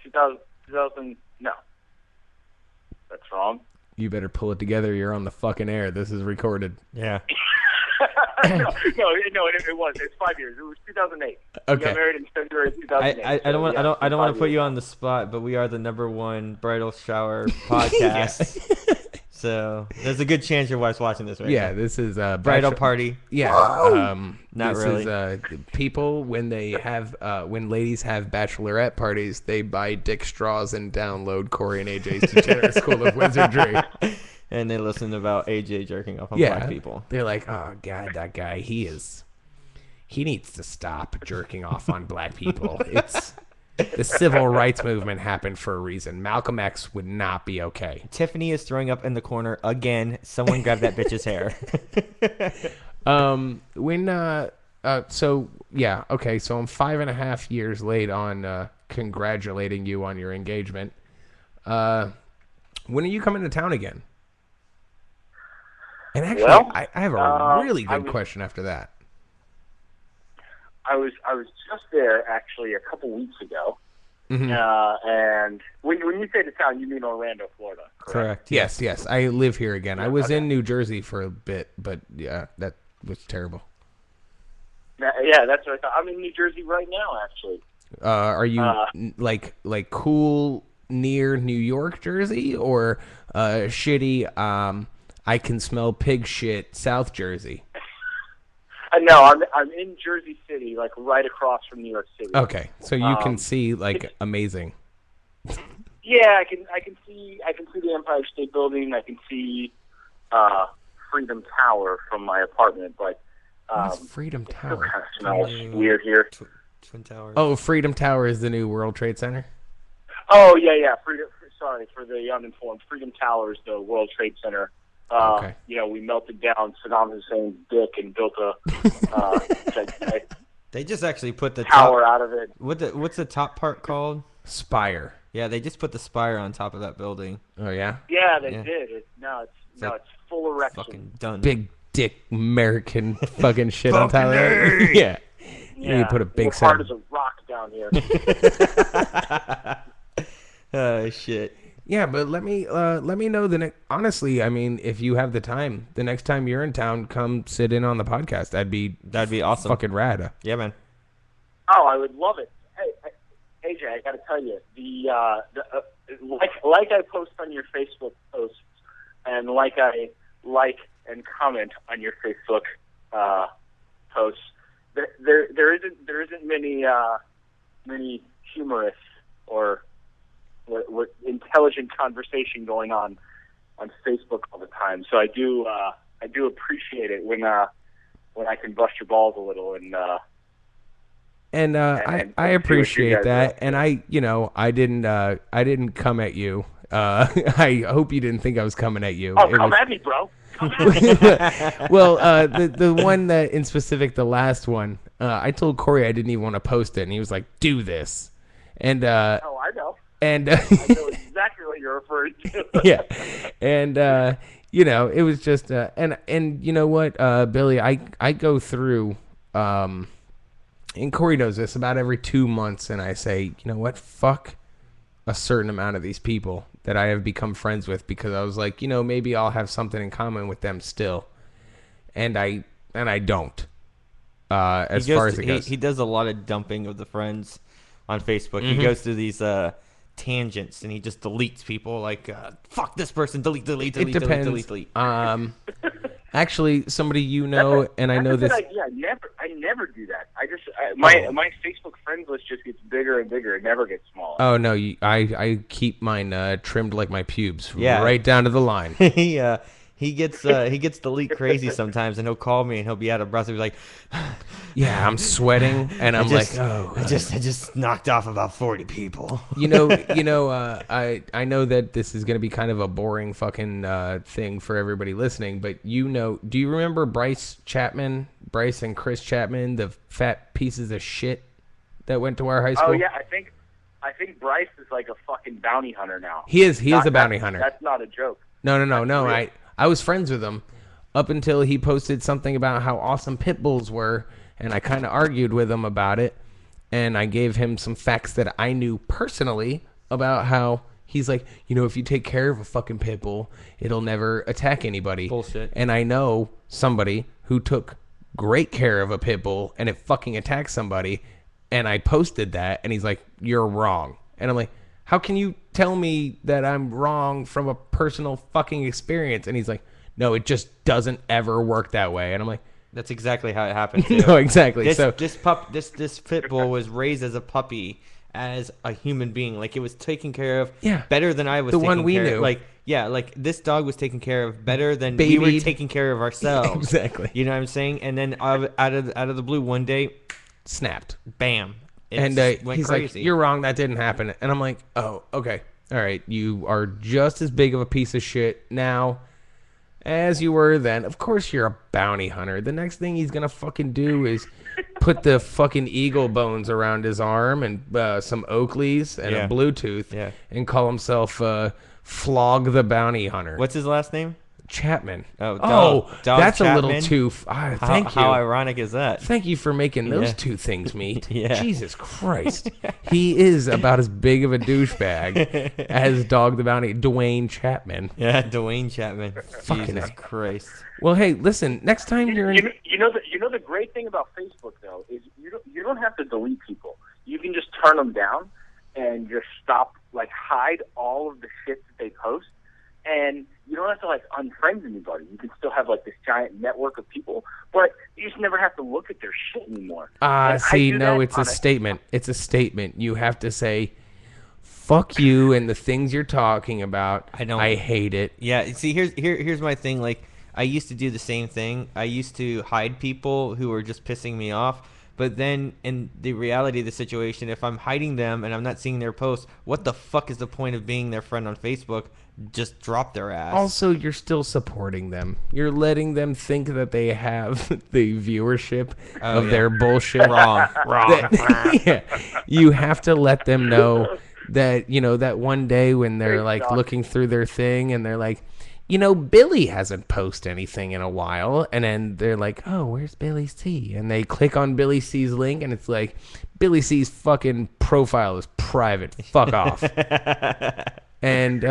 2000. No, that's wrong. You better pull it together. You're on the fucking air. This is recorded. Yeah. no, it was. It's 5 years. It was 2008. We Okay. got married in February 2008. I don't want so, I don't want to put 5 you years. on the spot, but we are the #1 bridal shower podcast. So there's a good chance your wife's watching this right Yeah, now. this is Bridal party. Yeah. Not this really. Is, people when they have when ladies have bachelorette parties, they buy dick straws and download Corey and AJ's Degenerate School of Wizardry. And they listen about AJ jerking off on Yeah, black people. They're like, oh god, that guy, he needs to stop jerking off on black people. It's the civil rights movement happened for a reason. Malcolm X would not be okay. Tiffany is throwing up in the corner again. Someone grab that bitch's hair. So I'm 5.5 years late on congratulating you on your engagement. When are you coming to town again? And actually, Well, I have a really I good was- question after that. I was just there actually a couple weeks ago, Mhm. and when you say the town, you mean Orlando, Florida, correct? Yes, I live here again. I was in New Jersey for a bit, but yeah, that was terrible. Yeah, that's what I thought. I'm in New Jersey right now, actually. Are you like cool near New York, Jersey, or shitty? I can smell pig shit, South Jersey. No, I'm in Jersey City, like right across from New York City. Okay, so you can see like amazing. Yeah, I can see the Empire State Building. I can see Freedom Tower from my apartment, but What's Freedom it still Tower? kind of smells weird here. Twin Towers. Oh, Freedom Tower is the new World Trade Center. Oh yeah. Sorry for the uninformed. Freedom Tower is the World Trade Center Okay. We melted down Saddam Hussein's dick and built a They just actually put the tower top, out of it. What's the top part called? Spire. Yeah, they just put the spire on top of that building. Oh yeah. Yeah, they Yeah. did. It's like full erection. Fucking done. Big dick American fucking shit on top of it. Yeah. You put a big We're hard as a rock down here. Oh shit. Yeah, but let me know the next. Honestly, I mean, if you have the time, the next time you're in town, come sit in on the podcast. That'd be awesome. Fucking rad. Yeah, man. Oh, I would love it. Hey, AJ, I got to tell you, like I post on your Facebook posts, and like I and comment on your Facebook posts, there isn't many humorous or what intelligent conversation going on Facebook all the time. So I do appreciate it when I can bust your balls a little and I appreciate that, and I didn't come at you. I hope you didn't think I was coming at you. Oh, come at me, bro. Well, the one that in specific, the last one, I told Corey I didn't even want to post it, and he was like, "Do this," and oh, I know. And I know exactly what you're referring to. Yeah, and it was just and you know what, Billy, I go through and Corey knows this, about every 2 months, and I say, you know what, fuck a certain amount of these people that I have become friends with, because I was like, maybe I'll have something in common with them still, and I don't. As far as it goes, he does a lot of dumping of the friends on Facebook. Mm-hmm. He goes through these tangents and he just deletes people like fuck this person, delete. It depends. Actually, somebody and I know this. I never do that. My Facebook friends list just gets bigger and bigger. It never gets smaller. Oh no, I keep mine trimmed like my pubes, Yeah. right down to the line. He gets delete crazy sometimes, and he'll call me and he'll be out of breath. He'll be like, Yeah, I'm sweating, and I'm I just knocked off about 40 people. I know that this is going to be kind of a boring fucking thing for everybody listening, but do you remember Bryce and Chris Chapman, the fat pieces of shit that went to our high school? Oh yeah, I think Bryce is like a fucking bounty hunter now. He is a bounty hunter. That's not a joke. No. I was friends with him up until he posted something about how awesome pit bulls were, and I kind of argued with him about it, and I gave him some facts that I knew personally about how he's like, if you take care of a fucking pit bull, it'll never attack anybody. Bullshit. And I know somebody who took great care of a pit bull and it fucking attacked somebody, and I posted that, and he's like, you're wrong. And I'm like, how can you tell me that I'm wrong from a personal fucking experience? And he's like, no, it just doesn't ever work that way. And I'm like, That's exactly how it happened too. no, exactly. This pit bull was raised as a puppy, as a human being. Like, it was taken care of better than I was. The one we knew. Like this dog was taken care of better than Babied. we were taking care of ourselves. Exactly. You know what I'm saying? And then out of the blue, one day, snapped. Bam. And went he's crazy. like, you're wrong, that didn't happen. And I'm like, oh, okay. All right, you are just as big of a piece of shit now as you were then. Of course you're a bounty hunter. The next thing he's going to fucking do is put the fucking eagle bones around his arm and some Oakleys and a Bluetooth and call himself Flog the Bounty Hunter. What's his last name? Chapman. Dog that's Chapman? a little too... thank you. How ironic is that? Thank you for making those two things meet. Yeah. Jesus Christ. He is about as big of a douchebag as Dog the Bounty... Dwayne Chapman. Yeah, Dwayne Chapman. Fucking Jesus Christ. Well, hey, listen, next time you're in... You know the great thing about Facebook, though, is you don't have to delete people. You can just turn them down and just hide all of the shit that they post. And you don't have to unfriend anybody. You can still have this giant network of people, but you just never have to look at their shit anymore. It's a statement. It's a statement. You have to say, fuck you and the things you're talking about. I hate it. Yeah, see, here's my thing. I used to do the same thing. I used to hide people who were just pissing me off, But then in the reality of the situation, if I'm hiding them and I'm not seeing their posts, what the fuck is the point of being their friend on Facebook? Just drop their ass. Also, you're still supporting them. You're letting them think that they have the viewership of their bullshit. Wrong. Yeah. You have to let them know that, that one day when they're like looking through their thing and they're like, Billy hasn't posted anything in a while. And then they're like, oh, where's Billy C? And they click on Billy C's link and it's like, Billy C's fucking profile is private. Fuck off. And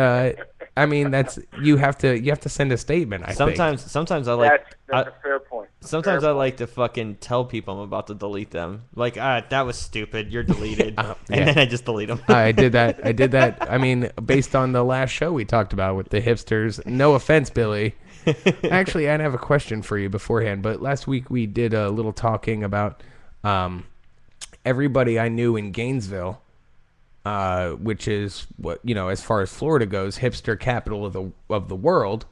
I mean, you have to send a statement. I think sometimes I like that's a fair point. Sometimes I like to fucking tell people I'm about to delete them. Like, that was stupid. You're deleted, and then I just delete them. I did that. I mean, based on the last show we talked about with the hipsters. No offense, Billy. Actually, I'd have a question for you beforehand. But last week we did a little talking about everybody I knew in Gainesville. Which is what as far as Florida goes, hipster capital of the world,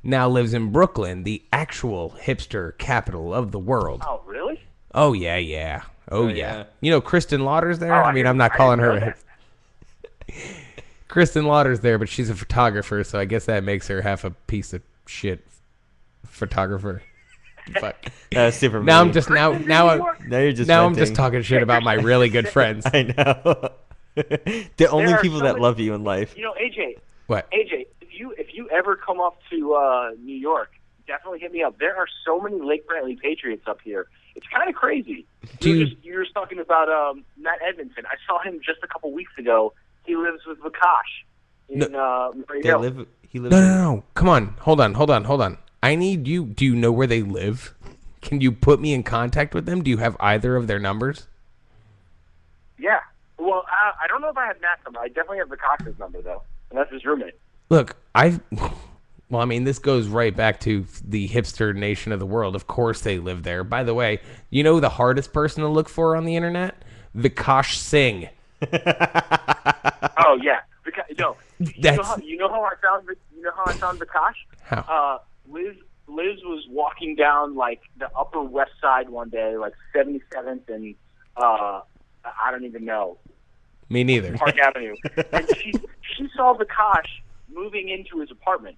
now lives in Brooklyn, the actual hipster capital of the world. Oh, really? Oh yeah. Oh yeah. Kristen Lauder's there. Oh, I mean, I'm not calling her. Kristen Lauder's there, but she's a photographer, so I guess that makes her half a piece of shit photographer. Fuck. That's super. Now I'm just now you're just I'm just talking shit about my really good friends. I know. The only people that love you in life. AJ. What? AJ, if you ever come up to New York, definitely hit me up. There are so many Lake Brantley Patriots up here. It's kind of crazy. You were just talking about Matt Edmondson. I saw him just a couple weeks ago. He lives with Vikash in Murray Hill. He lives. No. Come on. Hold on. I need you. Do you know where they live? Can you put me in contact with them? Do you have either of their numbers? Yeah. Well, I don't know if I have Matt's number. I definitely have Vikash's number, though, and that's his roommate. Look, this goes right back to the hipster nation of the world. Of course they live there. By the way, the hardest person to look for on the internet? Vikash Singh. Oh, yeah. You know how I found Vikash? How? Liz was walking down like the Upper West Side one day, like 77th and I don't even know. Me neither. Park Avenue. And she saw Vikash moving into his apartment,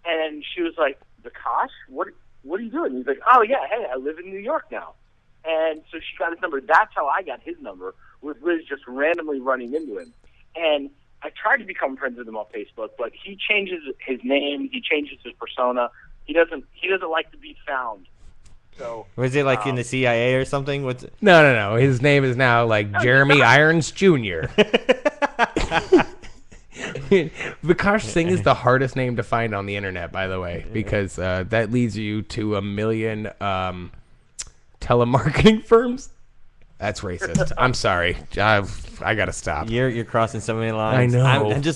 and she was like, "Vikash, what are you doing?" He's like, "Oh yeah, hey, I live in New York now." And so she got his number. That's how I got his number, with Liz just randomly running into him. And I tried to become friends with him on Facebook, but he changes his name, he changes his persona. He doesn't like to be found. So was it like in the CIA or something? What's it? No. His name is now like Jeremy Irons Jr. Vikash Singh is the hardest name to find on the internet, by the way, because that leads you to 1 million telemarketing firms. That's racist. I'm sorry. I gotta stop. You're crossing so many lines. I know.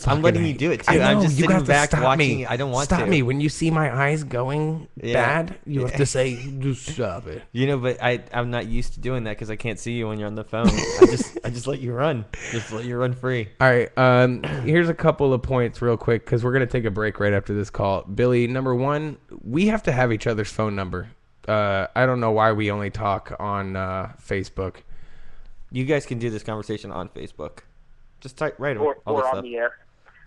I'm letting you do it too. I know. I'm just you sitting got back to stop watching. Me. I don't want to stop me when you see my eyes going bad. You have to say, "Just stop it." But I'm not used to doing that because I can't see you when you're on the phone. I just let you run. Just let you run free. All right. Here's a couple of points real quick because we're gonna take a break right after this call. Billy, number one, we have to have each other's phone number. I don't know why we only talk on Facebook. You guys can do this conversation on Facebook. Just type right or on the air.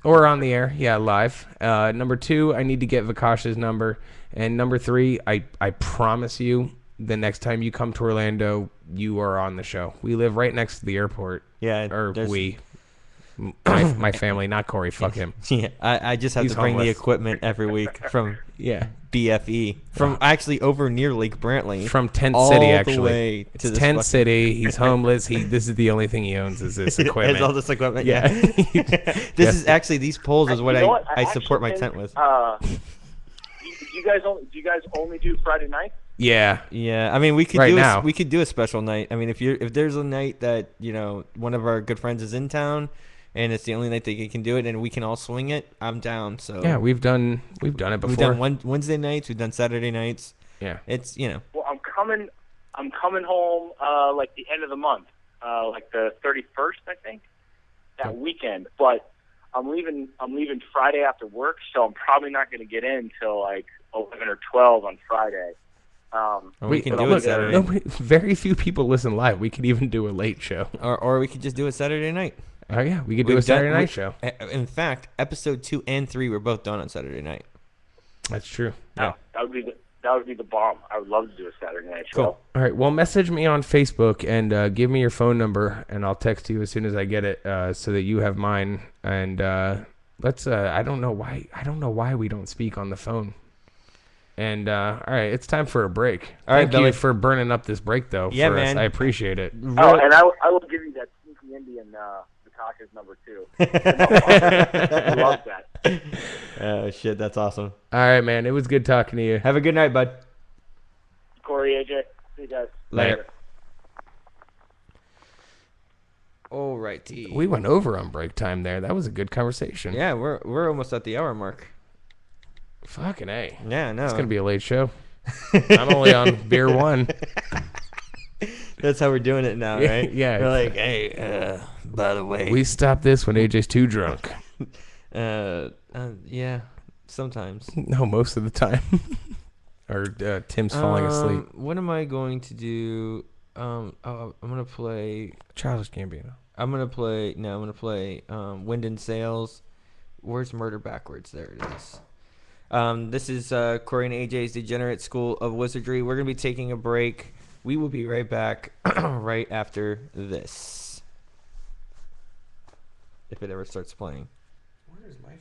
Or on the air, yeah, live. Number two, I need to get Vikash's number. And number three, I promise you, the next time you come to Orlando, you are on the show. We live right next to the airport. Yeah. Or my family, not Corey. Fuck him. Yeah, I just have He's to bring homeless. the equipment every week from Yeah. BFE. From actually over near Lake Brantley. From Tent all City, the actually. way to It's this Tent fucking- City. He's homeless. This is the only thing he owns is this equipment. Has all this equipment. Yeah. This Yes. is actually, these poles is what You know what? I support my actually tent with. think, do you guys only do Friday night? Yeah. Yeah, I mean we could Right do now. we could do a special night. I mean if there's a night that one of our good friends is in town and it's the only night that you can do it and we can all swing it, I'm down. So Yeah, we've done it before. we've done Wednesday nights, we've done Saturday nights. Yeah. It's Well, I'm coming home like the end of the month, like the 31st, I think, that weekend. But I'm leaving Friday after work, so I'm probably not going to get in till like 11 or 12 on Friday. We can but do I'll it Saturday. Very few people listen live. We could even do a late show. Or we could just do it Saturday night. Oh yeah, we could do a Saturday night show. In fact, episode 2 and 3 were both done on Saturday night. That's true. Yeah, that would be the bomb. I would love to do a Saturday night show. Cool. All right. Well, message me on Facebook and give me your phone number, and I'll text you as soon as I get it, so that you have mine. And let's. I don't know why we don't speak on the phone. And all right, it's time for a break. All right, Thank you Billy. for burning up this break, though. Yeah, for us. man. I appreciate it. Oh, and I will give you that Sneaky Indian Vitaka's number 2. I love that. Oh, shit, that's awesome. All right, man. It was good talking to you. Have a good night, bud. Corey, AJ, see you guys Later. Alrighty. We went over on break time there. That was a good conversation. Yeah, we're almost at the hour mark. Fucking A. Yeah, no. It's going to be a late show. I'm only on beer 1. That's how we're doing it now, right? Yeah. We're like, hey, by the way. We stop this when AJ's too drunk. Yeah, sometimes. No, most of the time. Or Tim's falling asleep. What am I going to do? I'm going to play... Childish Gambino. I'm going to play Wind and Sails. Where's Murder Backwards? There it is. This is Corey and AJ's Degenerate School of Wizardry. We're going to be taking a break. We will be right back right after this. If it ever starts playing. Where is my phone?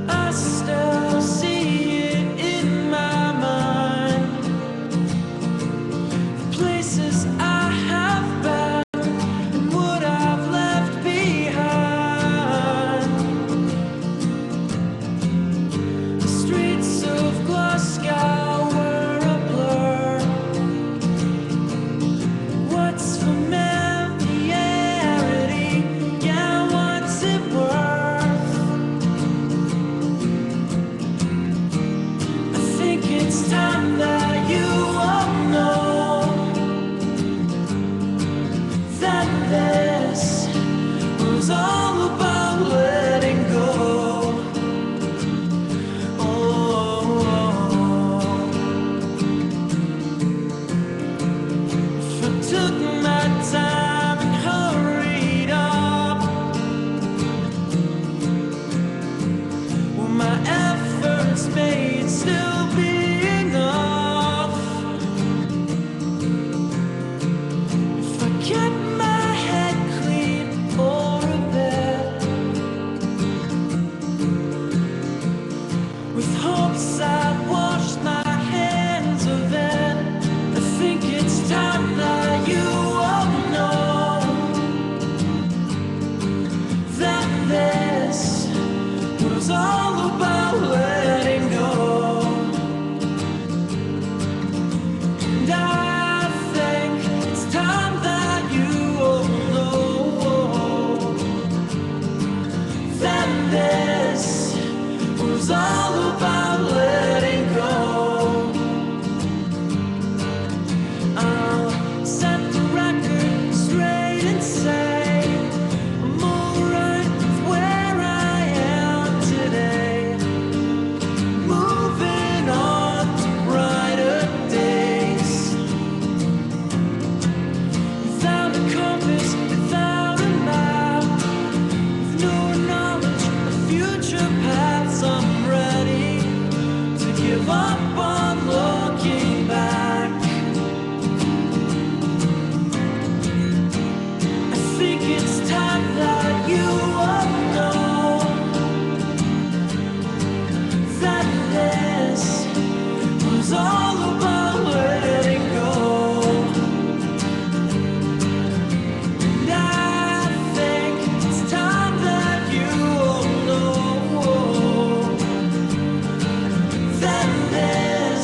I still see it in my mind. The places I have been and what I've left behind. The streets of Glasgow were a blur. What's familiarity? Yeah, what's it worth? I think it's time that you all know that this was all about letting go. If I took my time and hurried up, will my efforts made still be enough? If I kept my head clean for a bit, with hopes I'd wash my hands of it, I think it's time that you all know that this was all about letting go. And I think it's time that you all know that this was all about letting go. I'll set the record straight and say I'm alright with where I am today. Moving on to brighter days. Without a compass, without a map, with no knowledge of future paths, I'm ready to give up on looking back. I think it's time that you all know that this was all about letting go. And I think it's time that you all know that this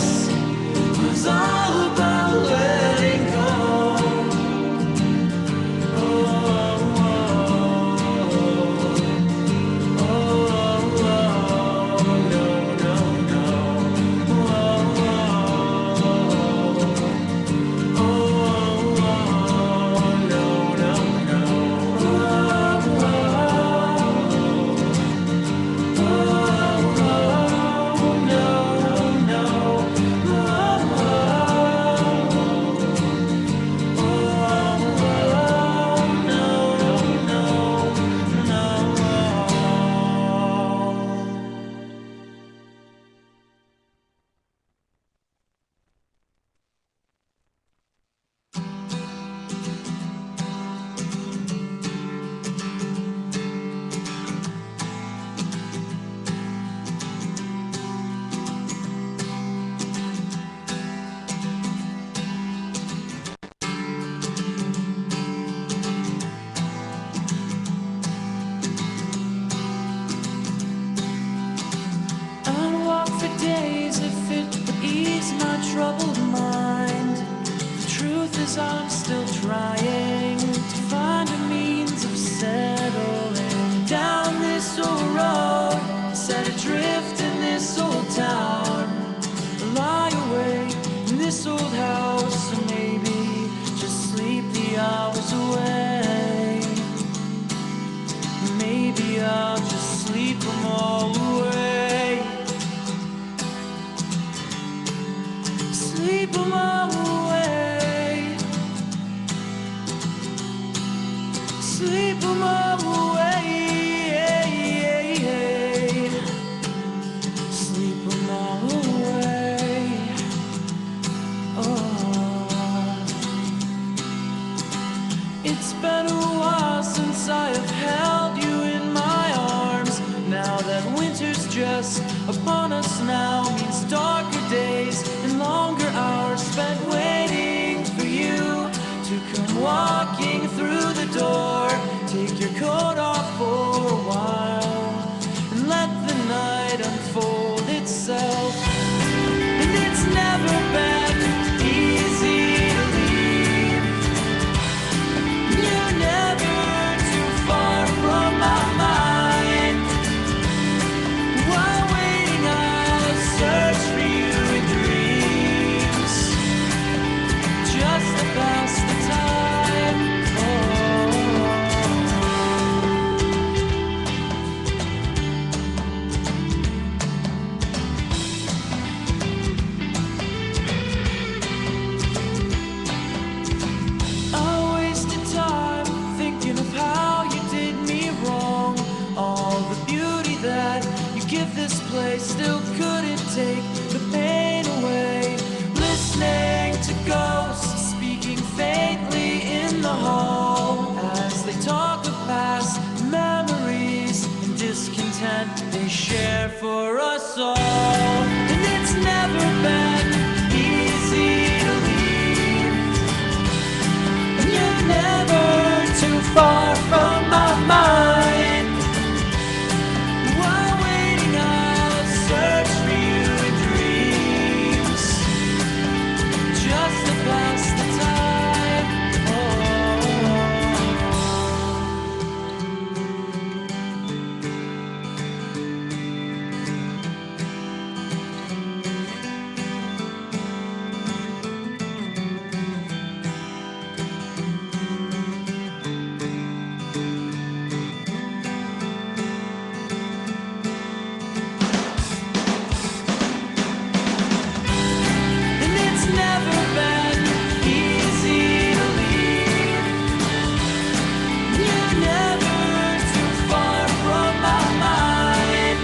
days if it would ease my troubled mind. The truth is I'm still trying to find a means of settling down this old road, set adrift in this old town, lie awake in this old house, or maybe just sleep the hours away. Maybe I'll just sleep them all away. Sleep them all away. Sleep them all away. Sleep them all away. Oh. It's been a while since I have held you in my arms. Now that winter's just upon us now means darker days and longer hours spent waiting for you to come walking through the door. Take your coat off for a while and let the night unfold itself. And it's never been easy to leave. You're never too far from my mind. While waiting, I'll search for you in dreams, just to pass the time. I wasted time thinking of how you did me wrong. All the beauty that you give this place still couldn't take the pain away. Listening to ghosts speaking faintly in the hall as they talk of past memories and discontent they share for us all. And it's never been easy to leave. You're never too far from my mind. While waiting, I'll search for you in dreams, just to pass the time. And it's never been easy to leave. You're never too far from my mind.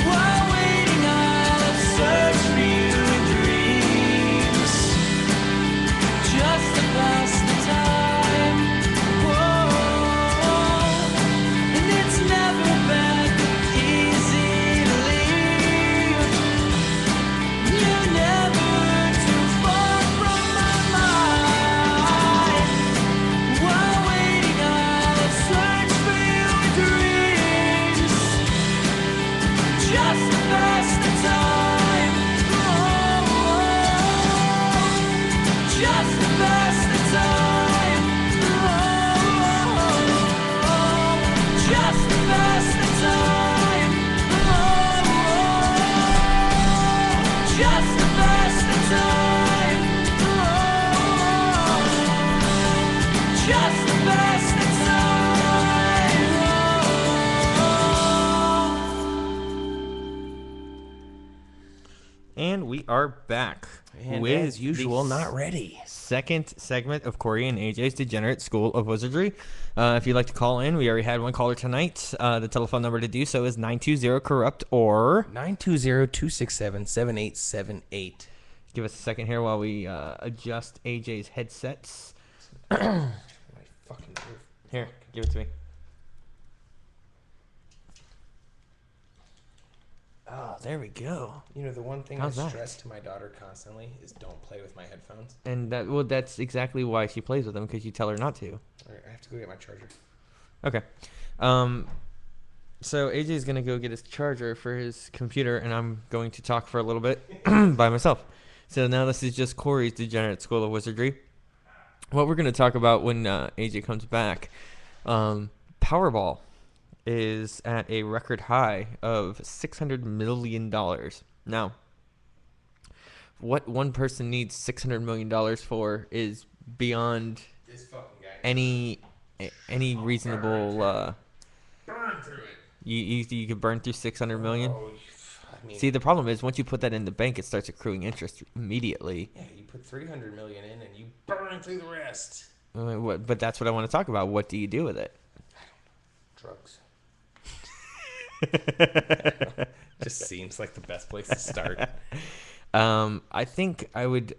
While waiting, I'll search for you in dreams, just to pass the time. Whoa. And it's never been easy to leave. You're never too far from my mind. While waiting, I'll search for you in dreams, just to pass the time. Just to pass the time. Just to pass the time. Just to pass the time. Just to pass the time. And we are back And with as usual, the not ready. second segment of Corey and AJ's Degenerate School of Wizardry. If you'd like to call in, we already had one caller tonight. The telephone number to do so is 920-CORRUPT or 920-267-7878. give us a second here while we adjust AJ's headsets. My fucking Here, give it to me. Oh, there we go. You know, the one thing How's I that? stress to my daughter constantly is don't play with my headphones. And that's exactly why she plays with them, because you tell her not to. All right, I have to go get my charger. Okay. So AJ's gonna go get his charger for his computer, and I'm going to talk for a little bit by myself. So now this is just Corey's Degenerate School of Wizardry. What we're gonna talk about when AJ comes back, Powerball is at a record high of $600 million. Now, what one person needs $600 million for is beyond any reasonable. Burn through it. You could burn through 600 million. Oh, I mean, See, the problem is once you put that in the bank, it starts accruing interest immediately. yeah, you put 300 million in and you burn through the rest. But that's what I want to talk about. What do you do with it? Drugs. Just seems like the best place to start. I think I would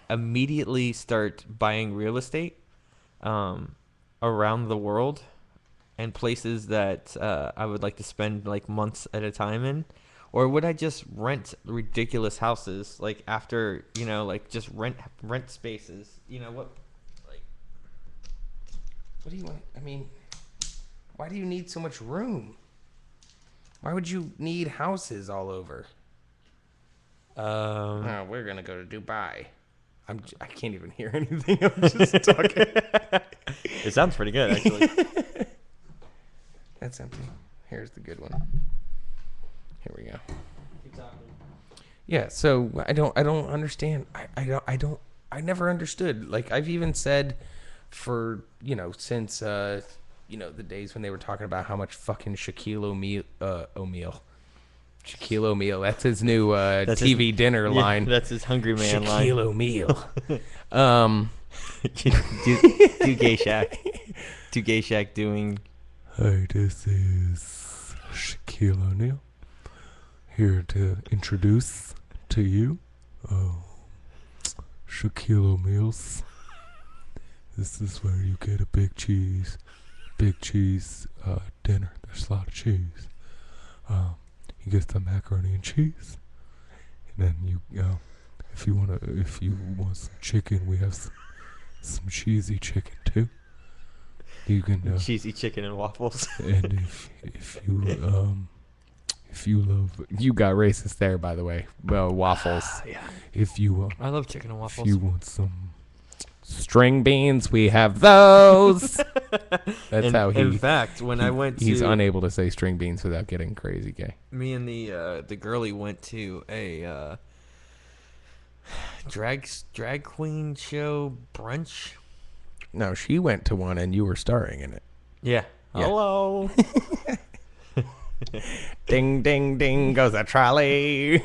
immediately start buying real estate around the world and places that I would like to spend like months at a time in. Or would I just rent ridiculous houses like after, like just rent spaces? What do you want? I mean, why do you need so much room? Why would you need houses all over? Oh, we're gonna go to Dubai. I can't even hear anything. I'm just talking. It sounds pretty good, actually. That's empty. Here's the good one. Here we go. Yeah. So I don't understand. I never understood. Like I've even said, for since the days when they were talking about how much fucking Shaquille O'Neal. That's his new TV dinner line. That's his Hungry Man line. Shaquille O'Neal. do Gay Shack. Do Gay Shack doing. Hi, this is Shaquille O'Neal. Here to introduce to you Shaquille O'Neal's. This is where you get a big cheese dinner. There's a lot of cheese. You get the macaroni and cheese, and then if you want some chicken, we have some cheesy chicken too. You can cheesy chicken and waffles. And if you love, You got racist there, by the way. Well, waffles. Yeah. if you I love chicken and if waffles. you want some, String beans, we have those. That's how he. In fact, when I went to, he's unable to say string beans without getting crazy gay. me and the girlie went to a drag queen show brunch. No, she went to one and you were starring in it. Yeah. Hello. Ding, ding, ding goes a trolley.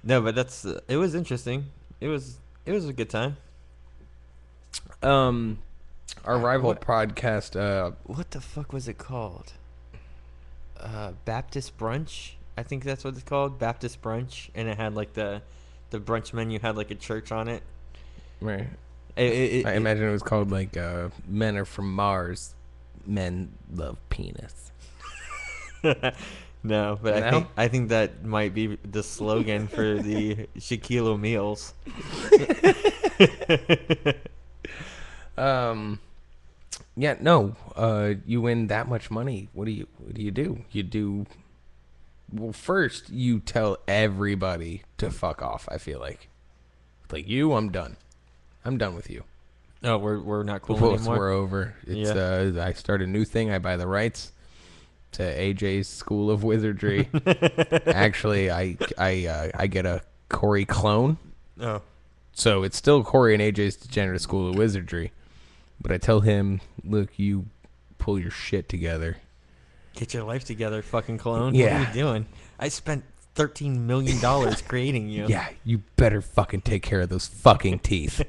No, but that's it was interesting. It was a good time. Our rival podcast. What the fuck was it called? Baptist Brunch. I think that's what it's called. Baptist Brunch, and it had like the brunch menu had like a church on it. Right. I I imagine it was called like Men Are From Mars. Men Love Penis. No, but No? I think that might be the slogan for the Shaquille O'Neal's. Yeah, no. You win that much money. What do you do? You do. Well, first you tell everybody to fuck off. I feel like you, I'm done. I'm done with you. No, we're not cool We're anymore. over. It's I start a new thing. I buy the rights to AJ's School of Wizardry. Actually, I get a Corey clone. Oh, So it's still Corey and AJ's Degenerate School of Wizardry. But I tell him, look, you pull your shit together. get your life together, fucking clone. Yeah. What are you doing? I spent $13 million creating you. Yeah, you better fucking take care of those fucking teeth.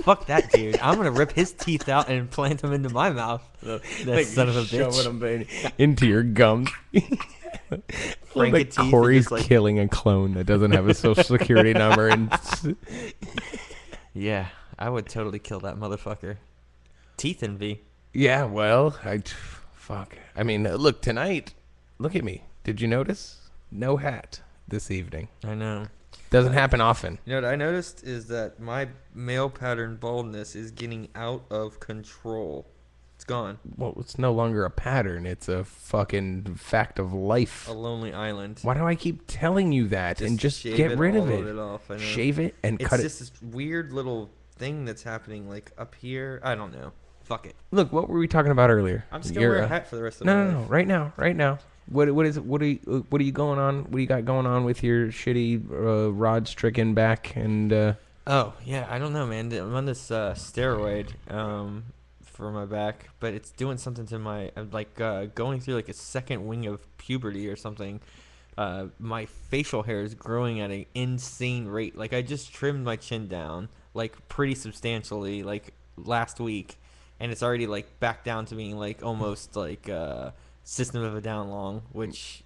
Fuck that dude. I'm gonna rip his teeth out and plant them into my mouth. That son of a bitch. Shoving them into your gums. Frank Like teeth and Corey's just, like- killing a clone that doesn't have a social security number. And Yeah, I would totally kill that motherfucker. Teeth envy. yeah, well, fuck. I mean, look, tonight, look at me. Did you notice? No hat this evening. I know. Doesn't happen often. You know what I noticed is that my male pattern baldness is getting out of control. It's gone. Well, it's no longer a pattern. It's a fucking fact of life. A lonely island. Why do I keep telling you that? And just shave get it, rid of all it. off. I know. Shave it and It's cut it. just this weird little thing that's happening, like up here. I don't know. Fuck it. Look, what were we talking about earlier? I'm just gonna wear a hat for the rest of my No. life. Right now. What are you going on? What do you got going on with your shitty rod-stricken back and? Oh yeah, I don't know, man. I'm on this steroid for my back, but it's doing something to my. I'm like going through like a second wing of puberty or something. My facial hair is growing at an insane rate. Like I just trimmed my chin down like pretty substantially like last week, and it's already like back down to being like almost like System of a Down long, which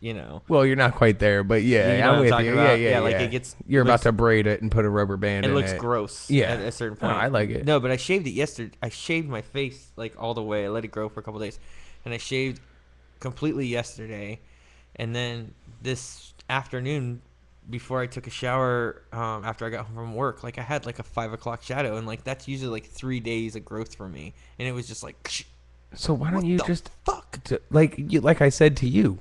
Well, you're not quite there, but yeah, You know I'm what I'm with talking you. about? Yeah. Yeah, like it gets- You're looks- about to braid it and put a rubber band it in looks it. gross. Yeah. At a certain No, point. I like it. No, but I shaved it yesterday. I shaved my face like all the way. I let it grow for a couple days, and I shaved completely yesterday, and then this afternoon, before I took a shower, after I got home from work, like I had like a 5 o'clock shadow, and like that's usually like 3 days of growth for me, and it was just like. So why don't you just fuck? like I said to you,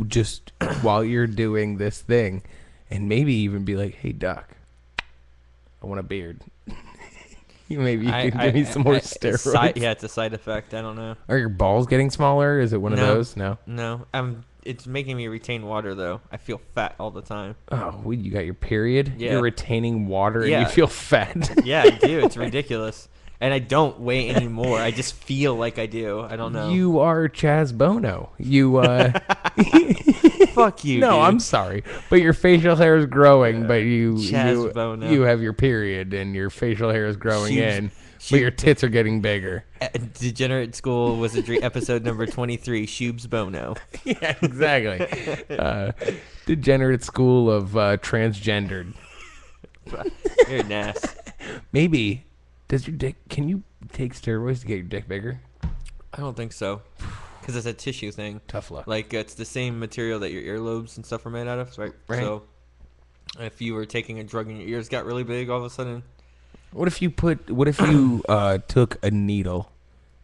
just while you're doing this thing, and maybe even be like, "Hey, doc, I want a beard." Maybe you can give me some more steroids. Yeah, it's a side effect. I don't know. Are your balls getting smaller? Is it one of those? No. No, it's making me retain water though. I feel fat all the time. Oh, you got your period? Yeah. You're retaining water and Yeah. you feel fat. Yeah, I do. It's ridiculous. And I don't weigh anymore. I just feel like I do. I don't know. You are Chaz Bono. You Fuck you. No, dude. I'm sorry, but your facial hair is growing, but Chaz Bono. you have your period and your facial hair is growing She's- but your tits are getting bigger. Degenerate School was a dream, episode number 23, Shubes Bono. Yeah, exactly. Degenerate school of transgendered. You're an ass. Maybe. Does your dick? Can you take steroids to get your dick bigger? I don't think so. Because it's a tissue thing. Tough luck. Like, it's the same material that your earlobes and stuff are made out of, right? So, if you were taking a drug and your ears got really big all of a sudden. What if you took a needle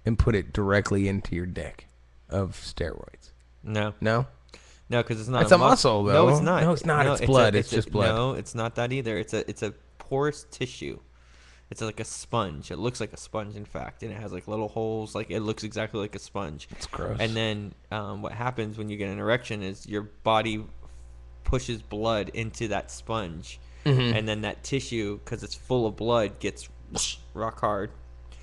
and put it directly into your dick of steroids? No. No? No, because it's not It's a muscle, though. No, it's not. No, it's not. It's blood. It's just blood. No, it's not that either. It's a porous tissue. It's like a sponge. It looks like a sponge, in fact, and it has like little holes. Like it looks exactly like a sponge. It's gross. And then what happens when you get an erection is your body pushes blood into that sponge, and then that tissue, because it's full of blood, gets rock hard.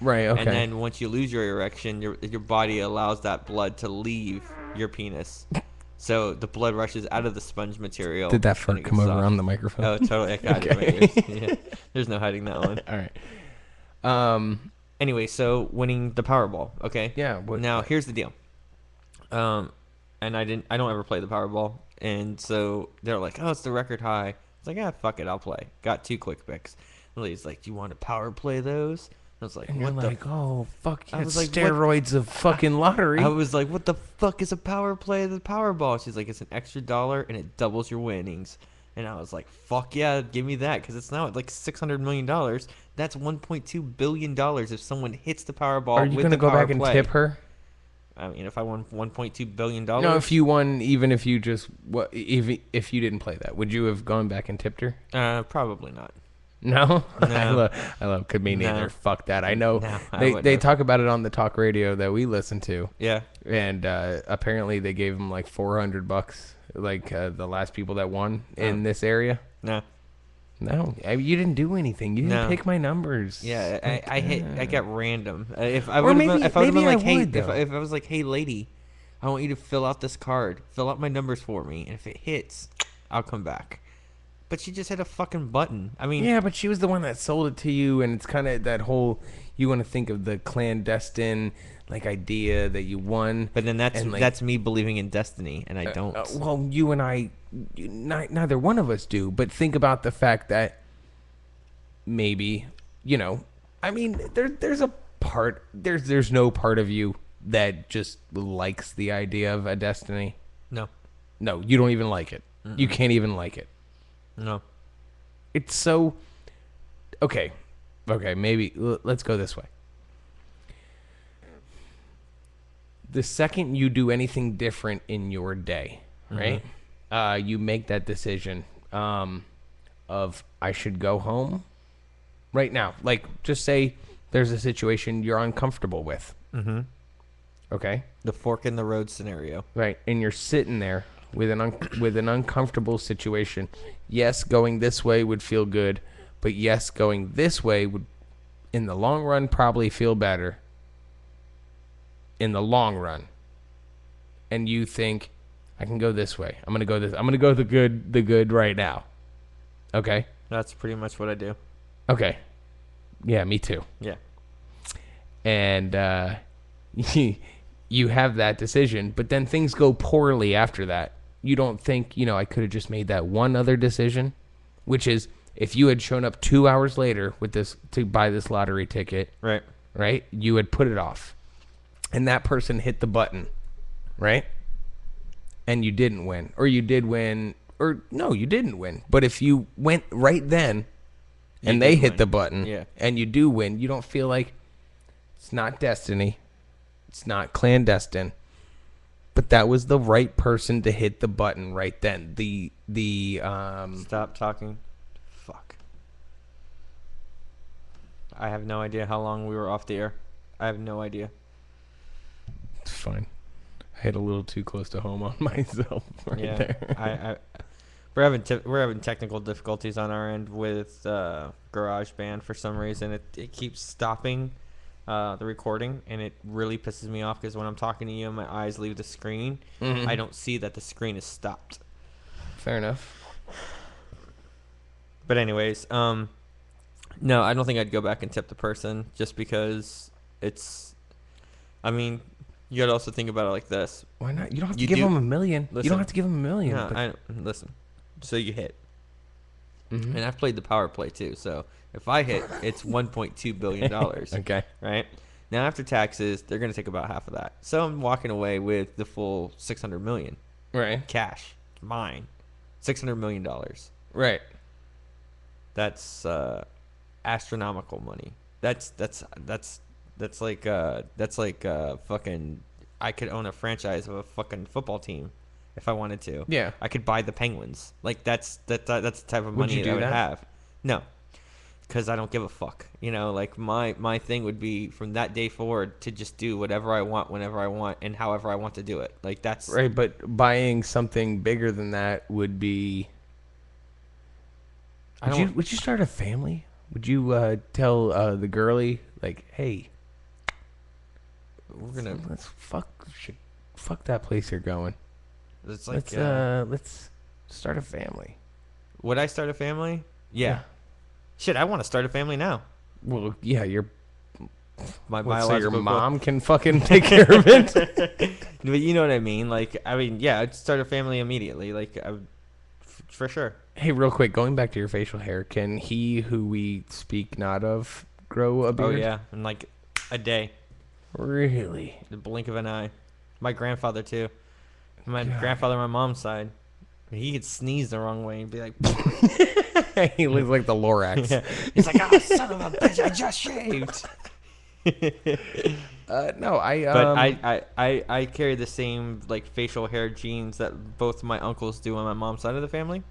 Right. Okay. And then once you lose your erection, your body allows that blood to leave your penis. So the blood rushes out of the sponge material. Did that and fart it come gets over soft. on the microphone? Oh, totally. I got it in my ears. Yeah. There's no hiding that one. All right. Anyway, so winning the Powerball. Okay. Yeah. Now here's the deal. And I don't ever play the Powerball, and so they're like, "Oh, it's the record high." I was like, "Ah, fuck it, I'll play." Got 2 quick picks. The lady's like, "Do you want to power play those?" I was like, And you're "What the?" like, oh fuck! Yeah, I was like, what- steroids of fucking lottery. I was like, "What the fuck is a power play of the Powerball?" She's like, "It's an extra $1 and it doubles your winnings." And I was like, "Fuck yeah, give me that!" Because it's now at like $600 million. That's $1.2 billion if someone hits the Powerball. Are you with gonna the go power back and play. tip her? I mean, if I won $1.2 billion. No, if you won, even if you just if you didn't play that, would you have gone back and tipped her? Probably not. No, No. I love. Could me neither. No. Fuck that. I know No, I they wouldn't. talk about it on the talk radio that we listen to, Yeah. and apparently they gave them like $400, like the last people that won in this area. No. No, you didn't do anything. You didn't No. pick my numbers. Yeah, I got random. If I Or would maybe- have been maybe I like, hey, would, if though. I was like, hey, lady, I want you to fill out this card, fill out my numbers for me, and if it hits, I'll come back. But she just hit a fucking button. I mean, Yeah, but she was the one that sold it to you, and it's kind of that whole. You want to think of the clandestine like idea that you won. but then that's and, like, that's me believing in destiny, and I don't. well, you and I, neither one of us do. But think about the fact that maybe, I mean, there's a part. There's no part of you that just likes the idea of a destiny. No, No, you don't even like it. You can't even like it. no. It's so okay. Maybe let's go this way. the second you do anything different in your day, right? You make that decision of I should go home right now. Like, just say there's a situation you're uncomfortable with. Mm-hmm. Okay? The fork in the road scenario. Right. And you're sitting there with an uncomfortable situation. Yes, going this way would feel good, but yes, going this way would, in the long run, probably feel better. In the long run. And you think, I can go this way. I'm gonna go the good right now. Okay? That's pretty much what I do. Okay. Yeah, me too. Yeah. And you have that decision, but then things go poorly after that. You don't think, I could have just made that one other decision, which is if you had shown up 2 hours later with this to buy this lottery ticket, right? You had put it off, and that person hit the button, right? And you didn't win, or you did win, or no, you didn't win. But if you went right then, and they hit the button, and you do win, you don't feel like it's not destiny, it's not clandestine. But that was the right person to hit the button right then. Stop talking. Fuck. I have no idea how long we were off the air. I have no idea. It's fine. I hit a little too close to home on myself there. We're having technical difficulties on our end with GarageBand for some reason. It keeps stopping the recording, and it really pisses me off because when I'm talking to you and my eyes leave the screen, I don't see that the screen is stopped. Fair enough. But anyways, no, I don't think I'd go back and tip the person just because you gotta also think about it like this. Why not? You don't have to give them $1 million. Listen, you don't have to give them $1 million. No, listen. So you hit. And I've played the power play too, so if I hit, it's $1.2 billion. Okay. Right? Now, after taxes, they're going to take about half of that. So I'm walking away with the full $600 million. Right. Cash. Mine. $600 million. Right. That's astronomical money. That's like fucking, I could own a franchise of a fucking football team if I wanted to. Yeah. I could buy the Penguins. Like, that's the type of money you do I would that? have. No. Because I don't give a fuck. Like, my thing would be from that day forward to just do whatever I want, whenever I want, and however I want to do it. Like, that's... Right, but buying something bigger than that would be... Would you start a family? Would you tell the girlie, like, hey... Let's fuck that place you're going. It's like, let's start a family. Would I start a family? Yeah. Shit, I want to start a family now. Well, yeah, your biological mom can fucking take care of it. But you know what I mean? Like, yeah, I'd start a family immediately. Like, I would, for sure. Hey, real quick, going back to your facial hair, can he who we speak not of grow a beard? Oh, yeah, in like a day. Really? The blink of an eye. My grandfather, too. My grandfather on my mom's side. He could sneeze the wrong way and be like... He looks like the Lorax. Yeah. He's like, oh, son of a bitch, I just shaved. No, I carry the same like facial hair genes that both my uncles do on my mom's side of the family.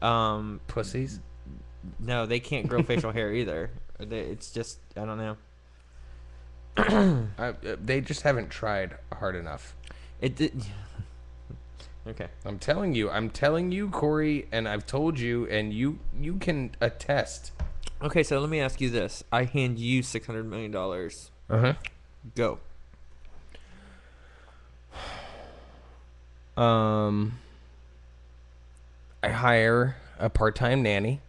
Pussies? No, they can't grow facial hair either. It's just, I don't know. They just haven't tried hard enough. It did. Okay. I'm telling you, Corey, and I've told you, and you can attest. Okay, so let me ask you this: I hand you $600 million. Go. I hire a part-time nanny,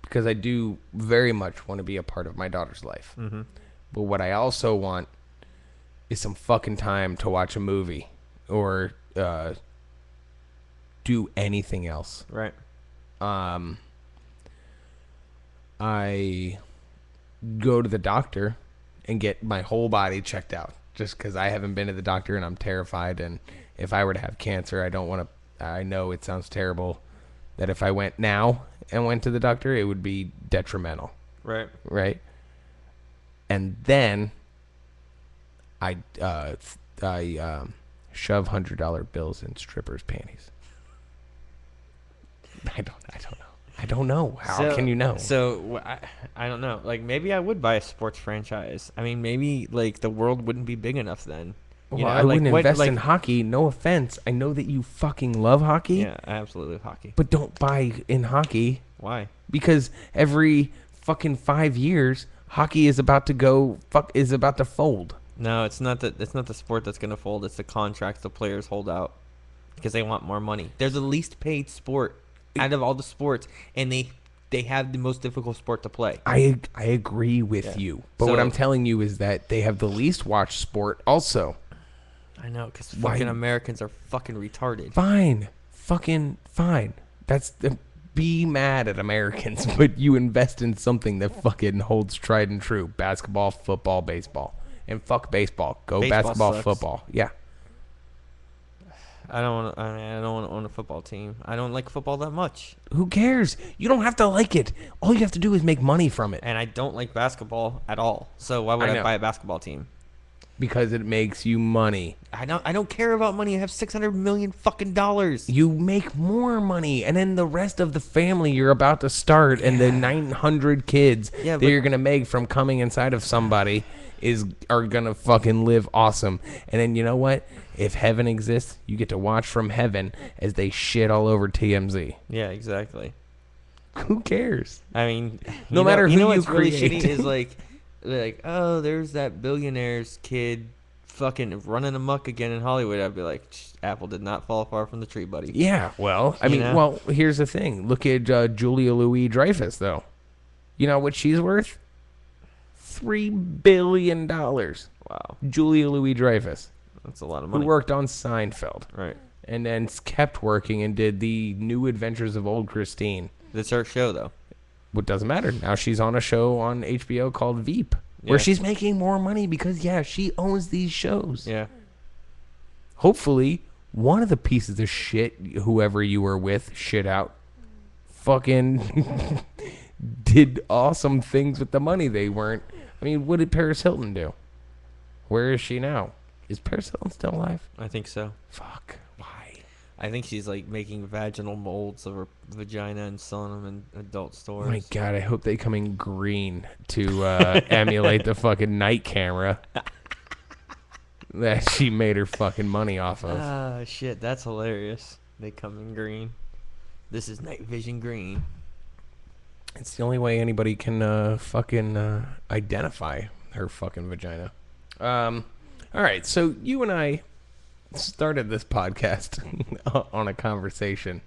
because I do very much want to be a part of my daughter's life. Mm-hmm. But what I also want is some fucking time to watch a movie or do anything else. Right. I go to the doctor and get my whole body checked out just because I haven't been to the doctor and I'm terrified. And if I were to have cancer, I don't want to. I know it sounds terrible that if I went now and went to the doctor, it would be detrimental. Right. Right. And then I shove $100 bills in strippers' panties. I don't know. How can you know? So I don't know. Like maybe I would buy a sports franchise. I mean, maybe like the world wouldn't be big enough then. Well, I wouldn't invest in hockey. No offense. I know that you fucking love hockey. Yeah, I absolutely love hockey. But don't buy in hockey. Why? Because every fucking 5 years, hockey is about to fold. No, it's not the sport that's gonna fold. It's the contracts the players hold out because they want more money. They're the least paid sport out of all the sports, and they have the most difficult sport to play. I agree with you, but what I'm telling you is that they have the least watched sport also. I know, because fucking Americans are fucking retarded. Fine. Fucking fine. Be mad at Americans, but you invest in something that fucking holds tried and true. Basketball, football, baseball. And fuck baseball. Go Baseball basketball, sucks. football. Yeah. I don't want to own a football team. I don't like football that much. Who cares? You don't have to like it. All you have to do is make money from it. And I don't like basketball at all. So why would I buy a basketball team? Because it makes you money. I don't care about money. I have $600 million fucking dollars. You make more money, and then the rest of the family you're about to start, and the 900 kids that you're gonna make from coming inside of somebody are gonna fucking live awesome. And then you know what? If heaven exists, you get to watch from heaven as they shit all over TMZ. Yeah, exactly. Who cares? I mean, no matter who you what's really create. shitty is like, oh, there's that billionaire's kid fucking running amok again in Hollywood. I'd be like, Apple did not fall far from the tree, buddy. Yeah, well, I mean, well, here's the thing. Look at Julia Louis-Dreyfus, though. You know what she's worth? $3 billion. Wow. Julia Louis-Dreyfus. That's a lot of money. Who worked on Seinfeld. Right. And then kept working and did the New Adventures of Old Christine. That's her show, though. What doesn't matter. Now she's on a show on HBO called Veep, where she's making more money because, she owns these shows. Yeah. Hopefully, one of the pieces of shit, whoever you were with, shit out, fucking did awesome things with the money they weren't. I mean, what did Paris Hilton do? Where is she now? Is Paris Hilton still alive? I think so. Fuck. Why? I think she's like making vaginal molds of her vagina and selling them in adult stores. Oh my God, I hope they come in green to emulate the fucking night camera that she made her fucking money off of. Ah, shit, that's hilarious. They come in green. This is night vision green. It's the only way anybody can fucking identify her fucking vagina. All right, so you and I started this podcast on a conversation,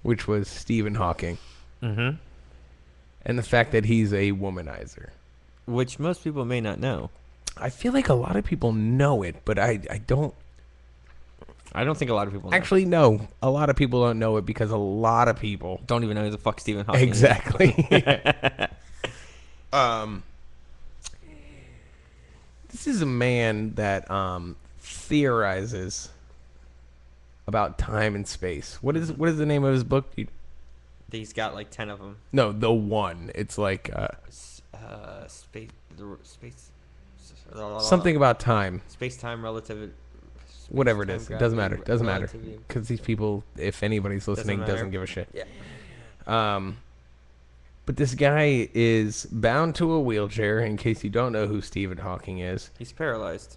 which was Stephen Hawking. Mm-hmm. And the fact that he's a womanizer. Which most people may not know. I feel like a lot of people know it, but I don't. I don't think a lot of people know. Actually, no. A lot of people don't know it because a lot of people don't even know who the fuck Stephen Hawking is. Exactly. This is a man that theorizes about time and space. What is the name of his book? He's got like 10 of them. No, the one. It's like space something about time. Space-time relativity. Whatever it is, it doesn't matter. Doesn't matter because these people, if anybody's listening, doesn't give a shit. Yeah. But this guy is bound to a wheelchair. In case you don't know who Stephen Hawking is, he's paralyzed.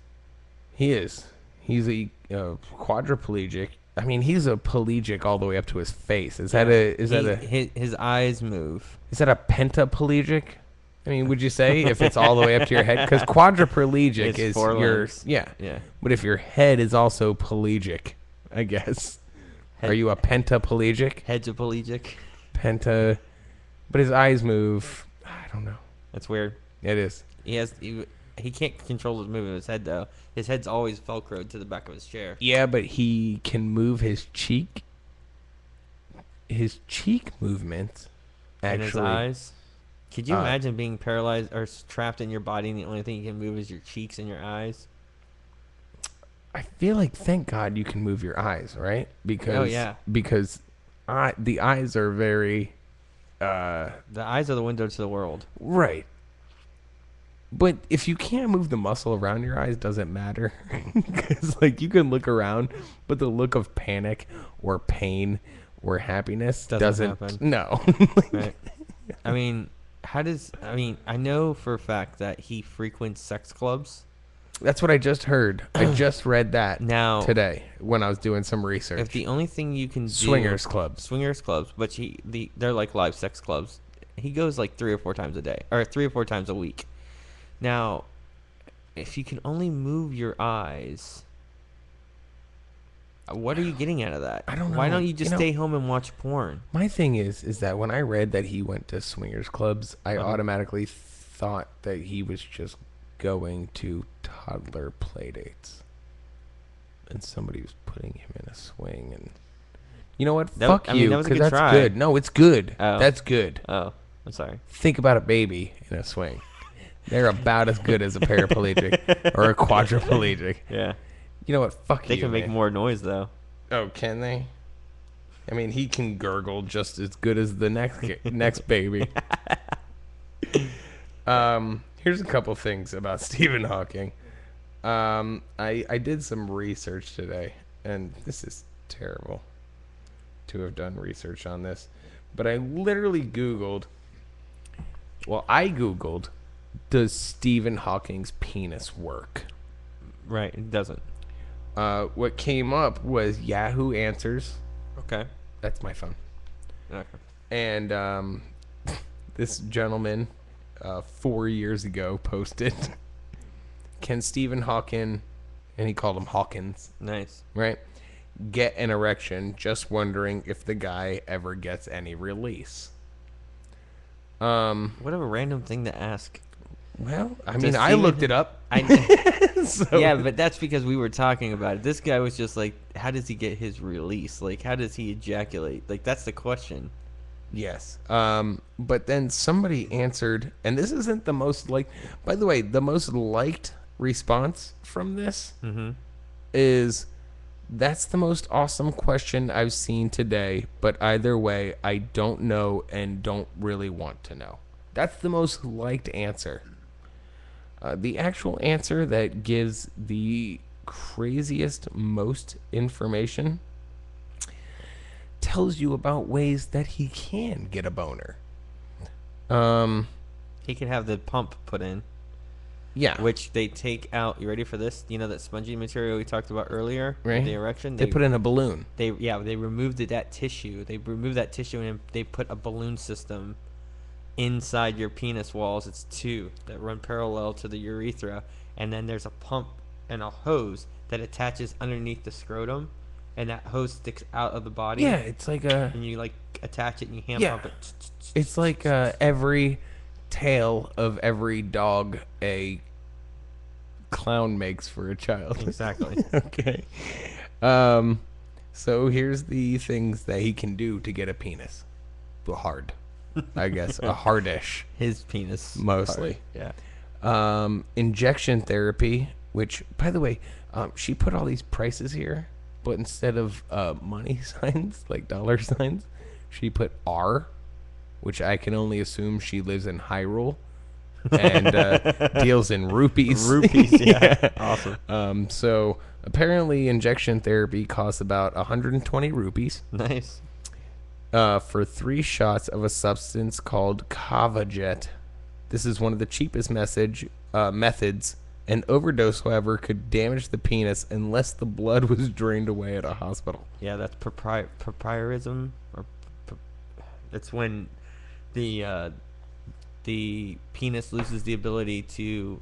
He is. He's a quadriplegic. I mean, he's a pelegic all the way up to his face. Is that his eyes move? Is that a pentaplegic? I mean, would you say if it's all the way up to your head? Because quadriplegic is your yeah. But if your head is also pelegic, I guess. Are you a pentaplegic? Headaplegic. Penta. But his eyes move. I don't know. That's weird. It is. He can't control his movement of his head though. His head's always velcroed to the back of his chair. Yeah, but he can move his cheek. His cheek movement. Actually, and his eyes. Could you imagine being paralyzed or trapped in your body and the only thing you can move is your cheeks and your eyes? I feel like, thank God, you can move your eyes, right? Because because the eyes are very. The eyes are the window to the world. Right. But if you can't move the muscle around your eyes, doesn't matter. Because, like, you can look around, but the look of panic or pain or happiness doesn't happen. No. Right. I mean, I know for a fact that he frequents sex clubs. That's what I just heard. I just read that Now, today when I was doing some research. If the only thing you can do... Swingers clubs, but they're like live sex clubs. He goes like 3 or 4 times a day, or 3 or 4 times a week. Now, if you can only move your eyes, what are you getting out of that? I don't know. Why don't you just stay home and watch porn? My thing is that when I read that he went to swingers clubs, I automatically thought that he was just going to toddler play dates. And somebody was putting him in a swing. And you know what? Fuck you, that was a because good that's try. good. No, it's good. Oh. That's good. Oh, I'm sorry. Think about a baby in a swing. They're about as good as a paraplegic or a quadriplegic. Yeah. You know what? Fuck They you, can make man. more noise, though. Oh, can they? I mean, he can gurgle just as good as the next baby. Here's a couple things about Stephen Hawking. I did some research today, and this is terrible to have done research on this, but I literally Googled. Well, I Googled, does Stephen Hawking's penis work? Right, it doesn't. What came up was Yahoo Answers. Okay. That's my phone. Okay. And this gentleman 4 years ago posted, can Stephen Hawking, and he called him Hawkins, Nice. right, get an erection? Just wondering if the guy ever gets any release. What a random thing to ask. Well, I Does mean, I Stephen- looked it up. So- Yeah, but that's because we were talking about it. This guy was just like, how does he get his release? Like, how does he ejaculate? Like, that's the question. Yes. But then somebody answered, and this isn't the most liked. By the way, the most liked response from this is, that's the most awesome question I've seen today, but either way, I don't know and don't really want to know. That's the most liked answer. The actual answer that gives the craziest, most information tells you about ways that he can get a boner. He could have the pump put in, Yeah. which they take out. You ready for this? You know that spongy material we talked about earlier? with Right. The erection? They put in a balloon. They removed that tissue. They removed that tissue and they put a balloon system inside your penis walls. It's 2 that run parallel to the urethra, and then there's a pump and a hose that attaches underneath the scrotum, and that hose sticks out of the body. Yeah, it's like a. And you like attach it and you hand Yeah. pump it. It's like every tale of every dog a clown makes for a child. Exactly. Okay. So here's the things that he can do to get a penis. Hard, I guess. A hardish, His penis. mostly. Yeah. Injection therapy, which, by the way, she put all these prices here, but instead of money signs, like dollar signs, she put R, which I can only assume she lives in Hyrule and deals in rupees. Rupees, yeah. Awesome. So apparently injection therapy costs about 120 rupees Nice. for 3 shots of a substance called Kavajet. This is one of the cheapest methods. An overdose, however, could damage the penis unless the blood was drained away at a hospital. Yeah, that's propriorism, or it's when the penis loses the ability to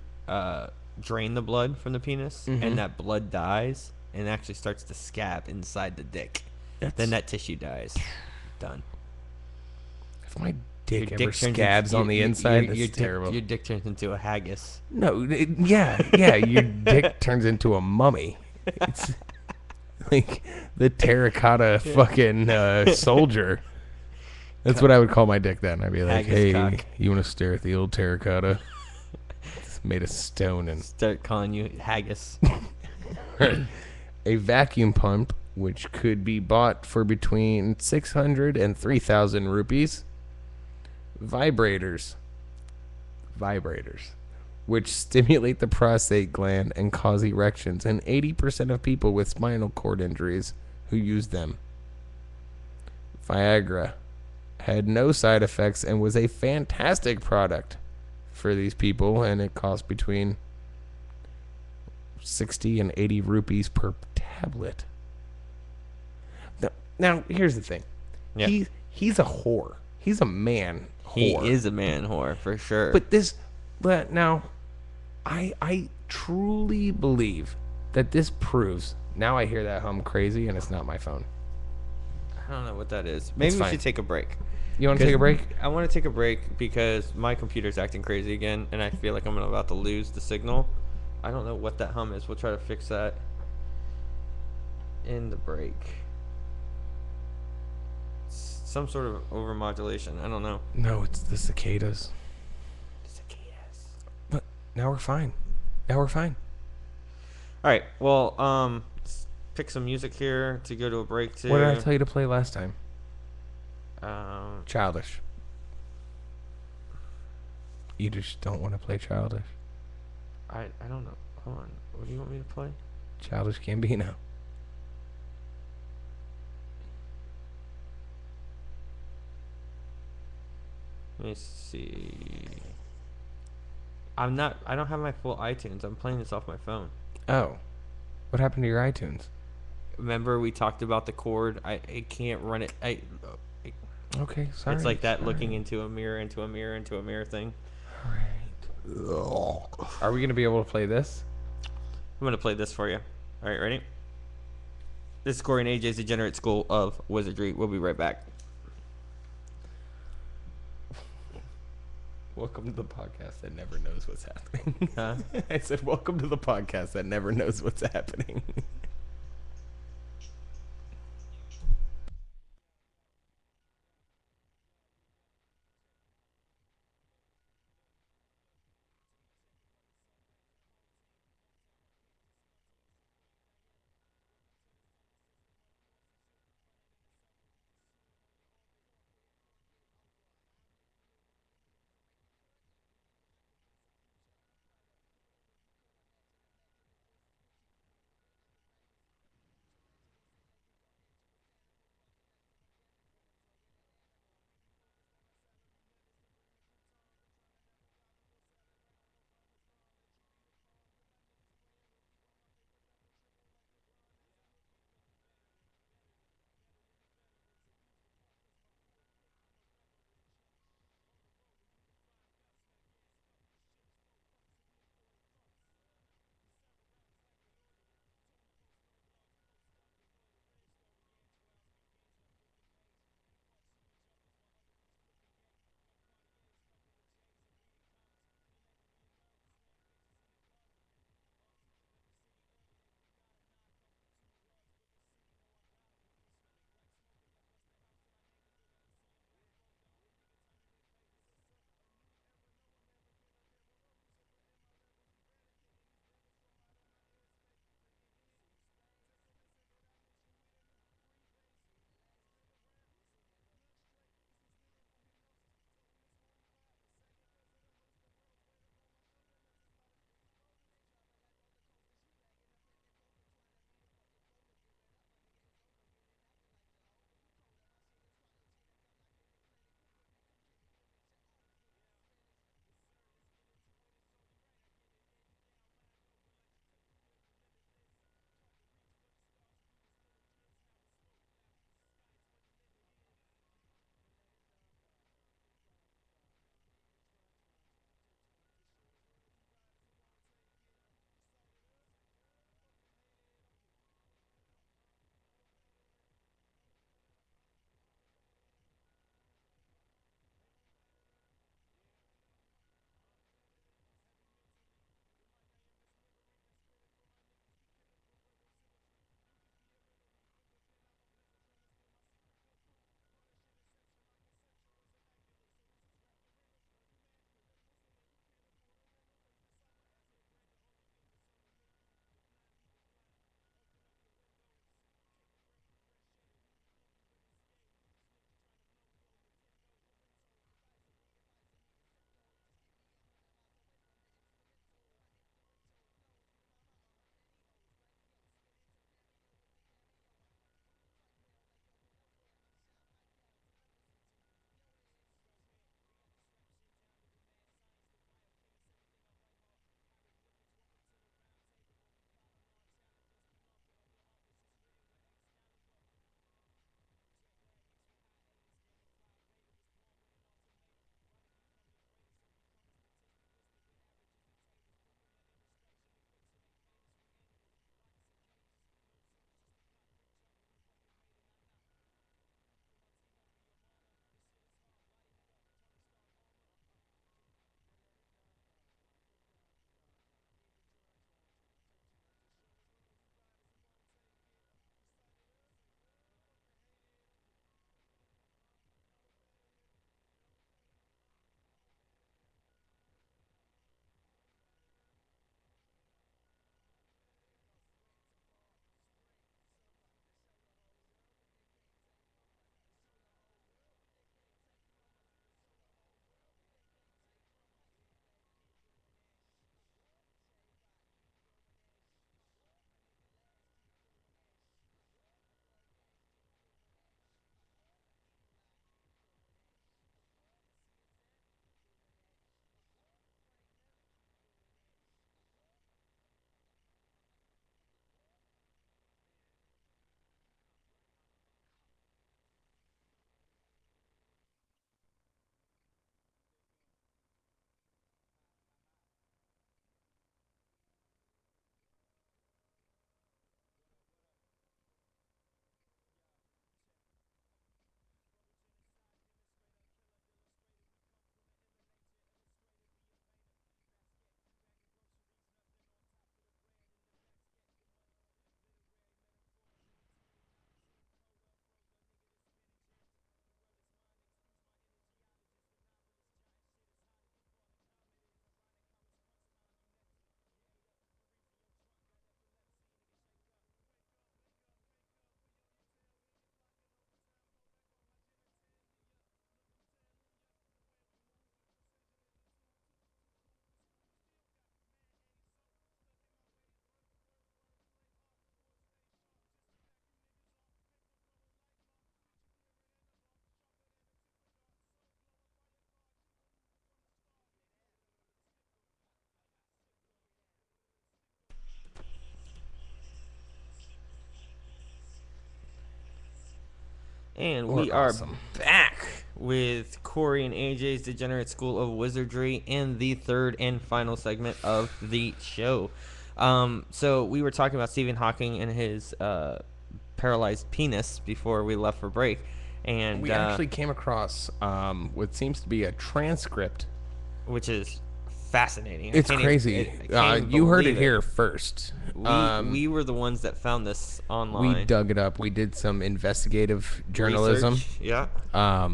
drain the blood from the penis, and that blood dies and actually starts to scab inside the dick. Then that tissue dies. Done. If my dick ever turns scabs into- on the your- inside, your that's dick- terrible. Your dick turns into a haggis. No, yeah, your dick turns into a mummy. It's like the terracotta fucking soldier. That's what I would call my dick then. I'd be like, Haggis hey, cock. you want to stare at the old terracotta? It's made of stone. And Start calling you haggis. a vacuum pump, which could be bought for between 600 and 3,000 rupees. Vibrators. which stimulate the prostate gland and cause erections, and 80% of people with spinal cord injuries who use them. Viagra had no side effects and was a fantastic product for these people, and it cost between 60 and 80 rupees per tablet. Now here's the thing. Yeah. He's a whore. He's a man He whore. is a man whore for sure. But now, I truly believe that this proves. Now I hear that hum crazy, and it's not my phone. I don't know what that is. Maybe we fine. should take a break. You want to take a break? I want to take a break because my computer's acting crazy again, and I feel like I'm about to lose the signal. I don't know what that hum is. We'll try to fix that in the break. Some sort of overmodulation. I don't know. No, it's the cicadas. Cicadas. But now we're fine. Now we're fine. All right. Well, let's pick some music here to go to a break to. What did I tell you to play last time? Childish. You just don't want to play Childish. I don't know. Hold on. What do you want me to play? Childish Gambino. Let me see. I don't have my full iTunes. I'm playing this off my phone. Oh. What happened to your iTunes? Remember we talked about the cord? I can't run it. Okay, sorry. It's like that sorry. looking into a mirror thing. Alright. Are we going to be able to play this? I'm going to play this for you. All right, ready? This is Corey and AJ's Degenerate School of Wizardry. We'll be right back. Welcome to the podcast that never knows what's happening. Huh? I said, welcome to the podcast that never knows what's happening. And We're we are awesome. back with Corey and AJ's Degenerate School of Wizardry in the third and final segment of the show. So we were talking about Stephen Hawking and his paralyzed penis before we left for break. And We actually came across what seems to be a transcript. which is fascinating. It's crazy. You heard it here first. We were the ones that found this online. We dug it up. We did some investigative journalism. Research. Yeah.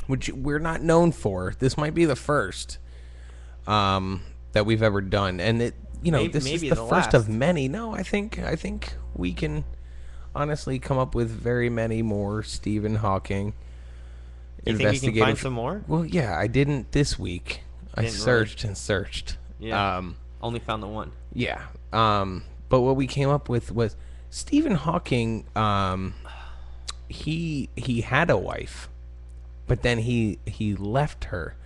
Which we're not known for. This might be the first that we've ever done, and this is maybe the the first last. of many. No, I think we can honestly come up with very many more Stephen Hawking. You think we can find some more? Well, yeah, I didn't this week. I Didn't searched and searched. Yeah. Only found the one. Yeah. But what we came up with was Stephen Hawking. He had a wife, but then he left her.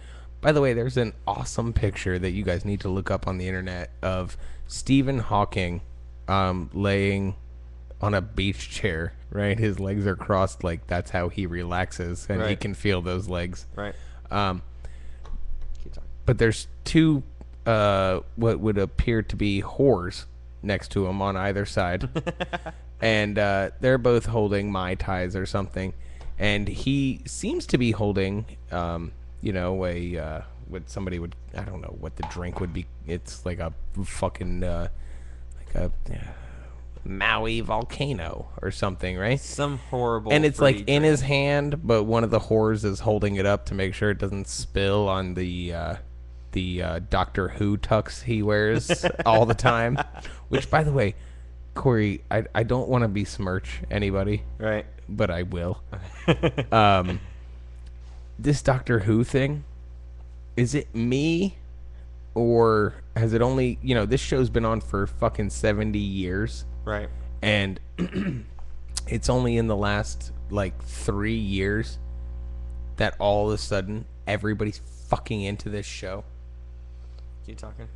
By the way, there's an awesome picture that you guys need to look up on the internet of Stephen Hawking laying on a beach chair, right? His legs are crossed, like that's how he relaxes, and he Right. can feel those legs. Right. Keep talking. But there's two what would appear to be whores next to him on either side. And they're both holding Mai Tais or something. And he seems to be holding, what somebody would, I don't know what the drink would be. It's like a fucking, like a Maui volcano or something, right? Some horrible. And it's like fruity in drink. his hand, but one of the whores is holding it up to make sure it doesn't spill on the Doctor Who tux he wears all the time. Which, by the way, Corey, I don't want to besmirch anybody, Right. but I will. This Doctor Who thing, is it me, or has it only, this show's been on for fucking 70 years, Right. and it's only in the last, 3 years that all of a sudden everybody's fucking into this show. Keep talking.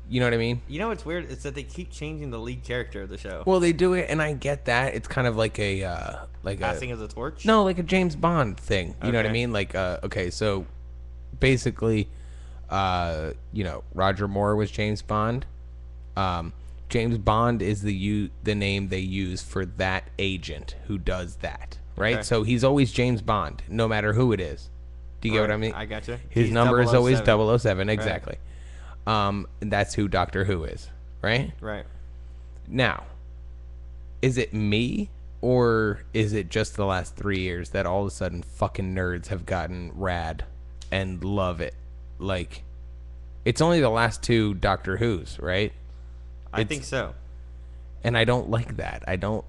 You know what I mean? You know what's weird? It's that they keep changing the lead character of the show. Well, they do it, and I get that. It's kind of like a Passing of the torch? no, like a James Bond thing. You know what I Okay. mean? Like, okay, so basically, Roger Moore was James Bond. James Bond is the name they use for that agent who does that, right? Okay. So he's always James Bond, no matter who it is. Do you get what I mean? I gotcha. His He's number is always 007. 007, exactly. And that's who Doctor Who is, right? Right. Now, is it me, or is it just the last 3 years that all of a sudden fucking nerds have gotten rad and love it? Like, it's only the last two Doctor Who's, right? I think so. And I don't like that. I don't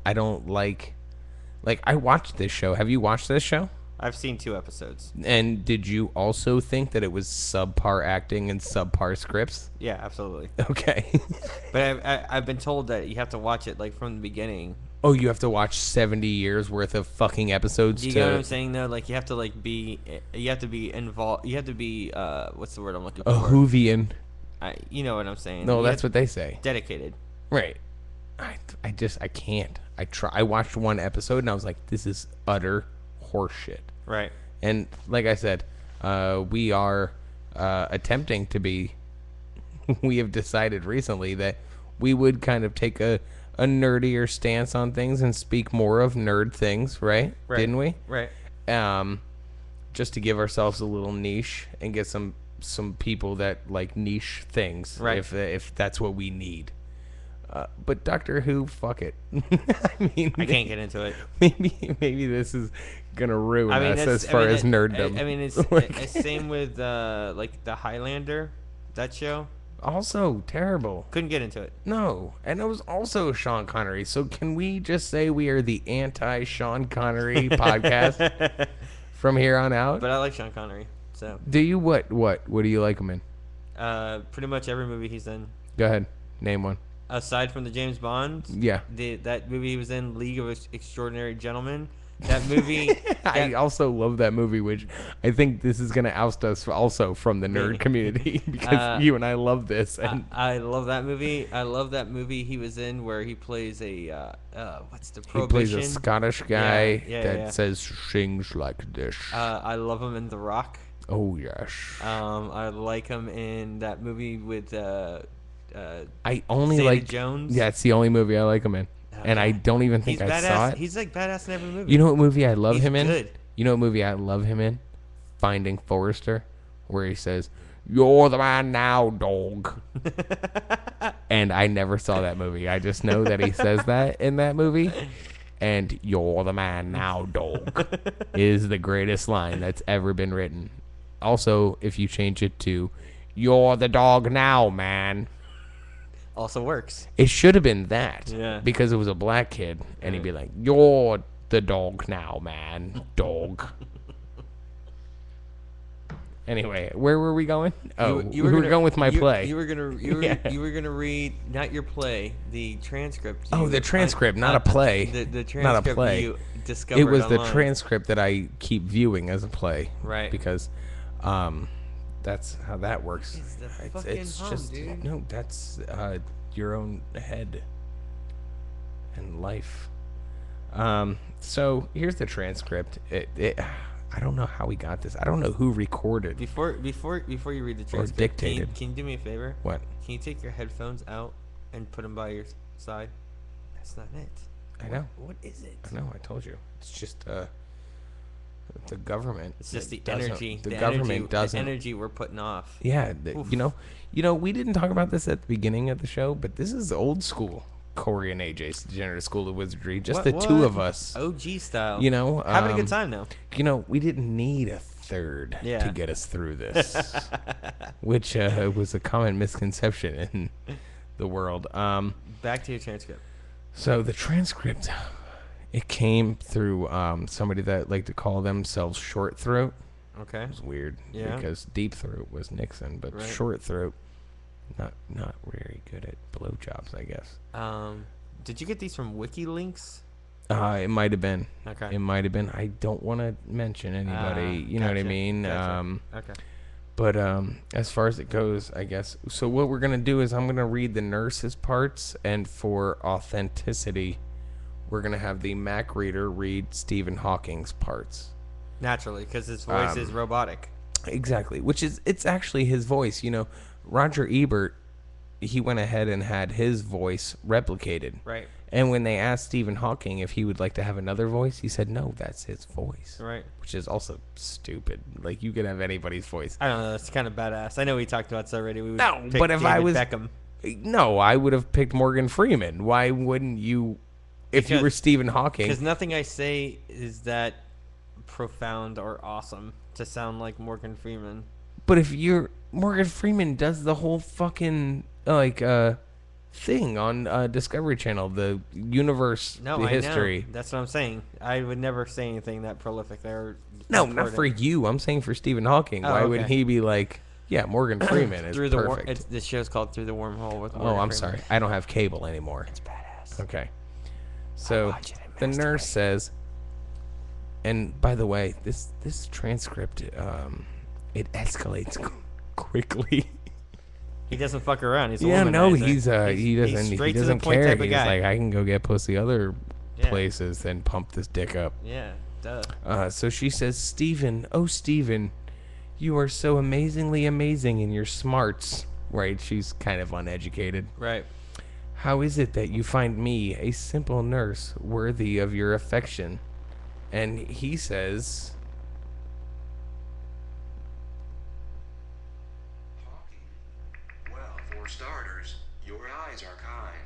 like I watched this show. Have you watched this show? I've seen 2 episodes. And did you also think that it was subpar acting and subpar scripts? Yeah, absolutely. Okay. But I've been told that you have to watch it from the beginning. Oh, you have to watch 70 years worth of fucking episodes You to... know what I'm saying though? Like you have to you have to be involved. You have to be what's the word I'm looking for? A Whovian. You know what I'm saying? No, You that's have what they say. dedicated. Right. I can't. I watched one episode and I was like, this is utter horseshit. Right. And like I said, we are attempting to be... We have decided recently that we would kind of take a nerdier stance on things and speak more of nerd things, right? Didn't we? Right. Just to give ourselves a little niche and get some people that like niche things, Right. if that's what we need. But Doctor Who, fuck it. I mean, I can't get into it. maybe this is gonna ruin us as far as nerddom. I mean, it's Like- it's same with the Highlander, that show. Also terrible. Couldn't get into it. No, and it was also Sean Connery. So can we just say we are the anti-Sean Connery podcast from here on out? But I like Sean Connery, so Do you what do you like him in? pretty much every movie he's in, Go ahead, name one. aside from the James Bond. Yeah. That movie he was in, League of Extraordinary Gentlemen. That movie. I also love that movie, which I think this is going to oust us also from the nerd community because you and I love this. And I love that movie. I love that movie he was in where he plays a what's the he prohibition? plays a Scottish guy Yeah, that yeah. says sings like this. I love him in The Rock. Oh yes. I like him in that movie with I only Zeta like Jones. Yeah, it's the only movie I like him in, and I don't even think He's I badass. saw it. He's like badass in every movie. You know what movie I love He's him in? good. You know what movie I love him in? Finding Forrester, where he says, "You're the man now, dog." And I never saw that movie. I just know that he says that in that movie. And "You're the man now, dog" is the greatest line that's ever been written. Also, if you change it to "You're the dog now, man," Also works. it should have been that. Yeah. Because it was a black kid, and he'd be like, "You're the dog now, man, dog." Anyway, where were we going? Oh, we were going with my play. You were gonna read not your play, the transcript. Oh, the transcript, not a play. The transcript Not a play. you discovered It was the online. transcript that I keep viewing as a play. Right. Because that's how that works. It's the fucking hum, dude. No, that's your own head and life. So here's the transcript. I don't know how we got this. I don't know who recorded. Before you read the transcript, dictated. Can you do me a favor? What? Can you take your headphones out and put them by your side? That's not it. I know. What is it? I know. I told you. It's just the government. It's just the doesn't- energy. The government energy, doesn't. The energy we're putting off. Yeah, you know, we didn't talk about this at the beginning of the show, but this is old school Corey and AJ's Degenerate School of Wizardry. Just the two of us. OG style. You know, having a good time now. You know, we didn't need a third Yeah. to get us through this, which was a common misconception in the world. Back to your transcript. So the transcript, it came through somebody that liked to call themselves Short Throat. Okay. It was weird Yeah. because Deep Throat was Nixon, but Right. Short Throat, not very good at blowjobs, I guess. Did you get these from WikiLinks? It might have been. Okay. It might have been. I don't want to mention anybody. You know what I Gotcha, mean? gotcha. Okay. But as far as it goes, I guess. So what we're gonna do is I'm gonna read the nurse's parts, and for authenticity, we're gonna have the Mac reader read Stephen Hawking's parts. Naturally, because his voice is robotic. Exactly, it's actually his voice. You know, Roger Ebert, he went ahead and had his voice replicated. Right. And when they asked Stephen Hawking if he would like to have another voice, he said, no, that's his voice. Right. Which is also stupid. Like, you can have anybody's voice. I don't know. That's kind of badass. I know we talked about this already. We would No, pick but if I David was... Beckham. No, I would have picked Morgan Freeman. Why wouldn't you... If you were Stephen Hawking... Because nothing I say is that profound or awesome to sound like Morgan Freeman. But if you're... Morgan Freeman does the whole fucking, thing on Discovery Channel, the universe, the history. I know. That's what I'm saying. I would never say anything that prolific there. No, not for you. I'm saying for Stephen Hawking. Why wouldn't he be like, yeah, Morgan Freeman is perfect. This show's called Through the Wormhole with Morgan I'm Freeman. sorry. I don't have cable anymore. It's badass. Okay. So the nurse says, and by the way, this transcript, it escalates quickly. He doesn't fuck around. He's a Yeah, no, womanizer. he doesn't straight to the point care. type of He's guy. like, I can go get pussy other Yeah. places than pump this dick up. Yeah, duh. So she says, Stephen, you are so amazingly amazing in your smarts. Right? She's kind of uneducated. Right. How is it that you find me, a simple nurse, worthy of your affection? And he says, well, for starters, your eyes are kind.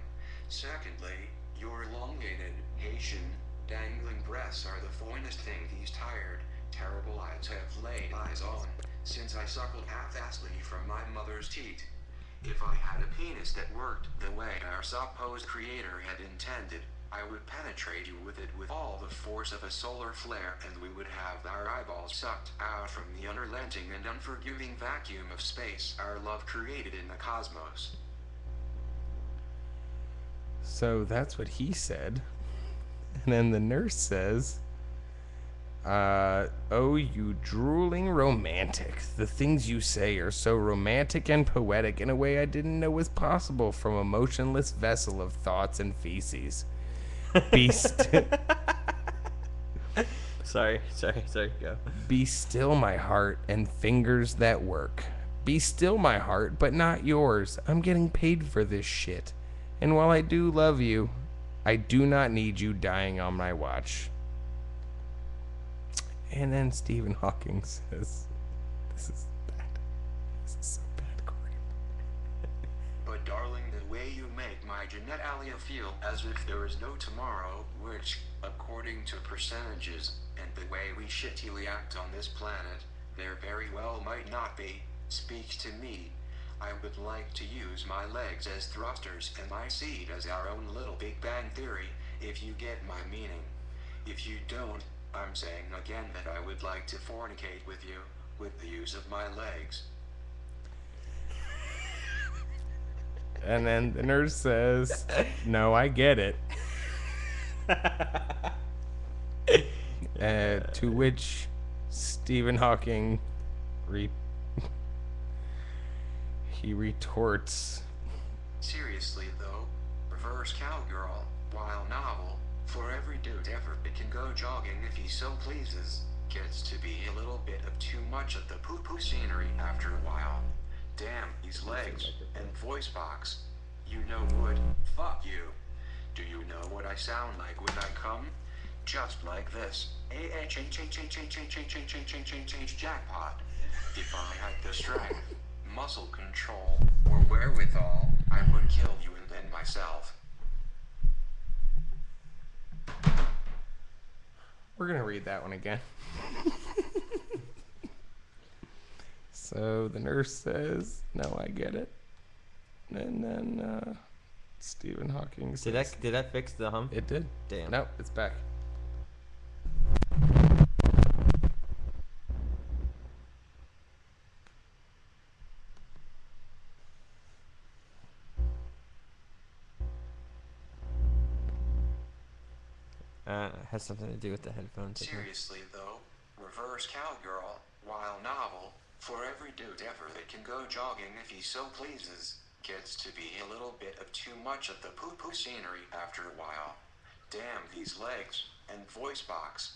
Secondly, your elongated, Haitian, dangling breasts are the finest thing these tired, terrible eyes have laid eyes on, since I suckled half-assedly from my mother's teat. If I had a penis that worked the way our supposed creator had intended, I would penetrate you with it with all the force of a solar flare, and we would have our eyeballs sucked out from the unrelenting and unforgiving vacuum of space our love created in the cosmos. so that's what he said. And then the nurse says, Oh, you drooling romantic. The things you say are so romantic and poetic in a way I didn't know was possible from a motionless vessel of thoughts and feces. Beast. Sorry, go. Be still, my heart, and fingers that work. Be still, my heart, but not yours. I'm getting paid for this shit. And while I do love you, I do not need you dying on my watch. And then Stephen Hawking says, this is bad. This is so bad, Corey. But darling, the way you make my genitalia feel as if there is no tomorrow, which, according to percentages, and the way we shittily act on this planet, there very well might not be, speak to me. I would like to use my legs as thrusters and my seed as our own little Big Bang Theory, if you get my meaning. If you don't, I'm saying again that I would like to fornicate with you, with the use of my legs. And then the nurse says, no, I get it. To which Stephen Hawking he retorts, Seriously though, reverse cowgirl, while novel, for every dude ever that can go jogging if he so pleases, gets to be a little bit of too much of the poo-poo scenery after a while. Damn, these legs, and voice box. You know would, fuck you. Do you know what I sound like when I come? Just like this. Jackpot. If I had the strength, muscle control, or wherewithal, I would kill you and then myself. we're going to read that one again. So the nurse says, no, I get it. And then Stephen Hawking says, Did that fix the hum? it did. Damn. Nope, it's back. Has something to do with the headphones. Seriously though, reverse cowgirl, while novel, for every dude ever that can go jogging if he so pleases, gets to be a little bit of too much of the poo-poo scenery after a while. Damn these legs, and voice box.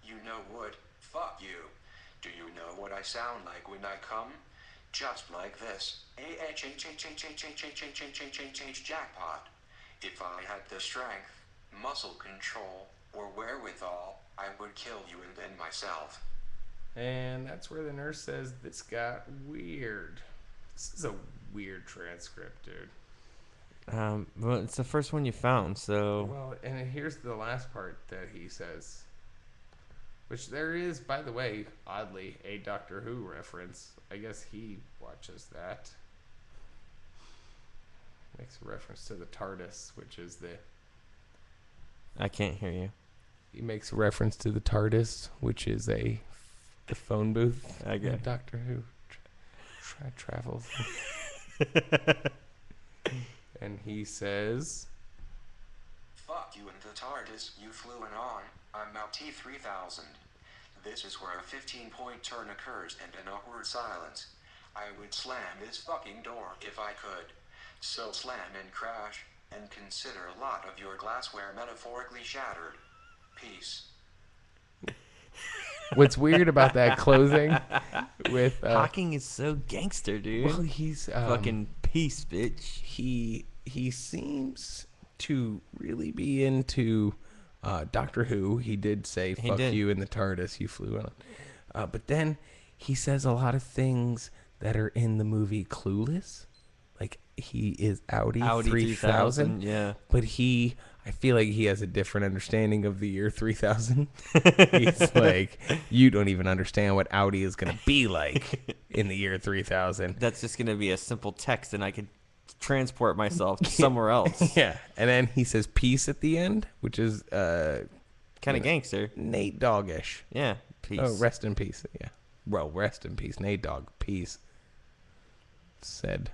You know would, fuck you. Do you know what I sound like when I come? Just like this. Jackpot. If I had the strength, muscle control, or wherewithal, I would kill you and then myself. And that's where the nurse says, this got weird. This is a weird transcript, dude. Well, it's the first one you found, so. Well, and here's the last part that he says, which there is, by the way, oddly, a Doctor Who reference. I guess he watches that. Makes a reference to the TARDIS, which is the... I can't hear you. He makes a reference to the TARDIS, which is the phone booth. I get it. Doctor Who travels. And he says, Fuck you and the TARDIS you flew in on. I'm now T-3000. This is where a 15-point turn occurs and an awkward silence. I would slam this fucking door if I could. So slam and crash, and consider a lot of your glassware metaphorically shattered. Peace. what's weird about that closing with... Hawking is so gangster, dude. well, he's... fucking peace, bitch. He seems to really be into Doctor Who. He did say, fuck you in the TARDIS you flew on. But then he says a lot of things that are in the movie Clueless. Like, he is Audi 3000. Yeah. But I feel like he has a different understanding of the year 3000. He's like, you don't even understand what Audi is going to be like in the year 3000. That's just going to be a simple text, and I could transport myself to somewhere else. Yeah. And then he says peace at the end, which is Kind of gangster. Nate Doggish. Yeah. Peace. Oh, rest in peace. Yeah. Well, rest in peace. Nate Dogg. Peace. Said,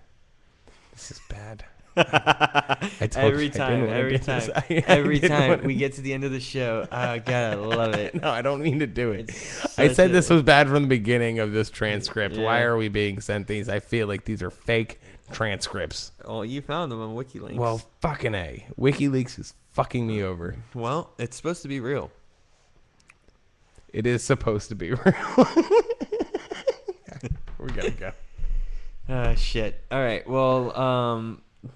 this is bad. I told Every you I didn't time, wanna every do this. time, I every didn't time wanna- we get to the end of the show, I gotta love it. No, I don't mean to do it. It's I such said a- this was bad from the beginning of this transcript. Why Yeah. are we being sent these? I feel like these are fake transcripts. Oh, you found them on WikiLeaks. Well, fucking A. WikiLeaks is fucking me over. well, it's supposed to be real. It is supposed to be real. We gotta go. Shit. All right. Well,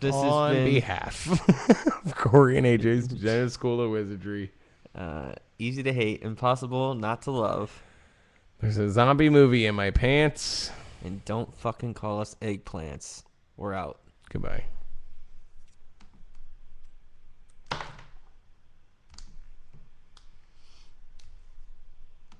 this On has been behalf of Corey and AJ's Jenna School of Wizardry, easy to hate, impossible not to love, there's a zombie movie in my pants. and don't fucking call us eggplants. We're out. Goodbye.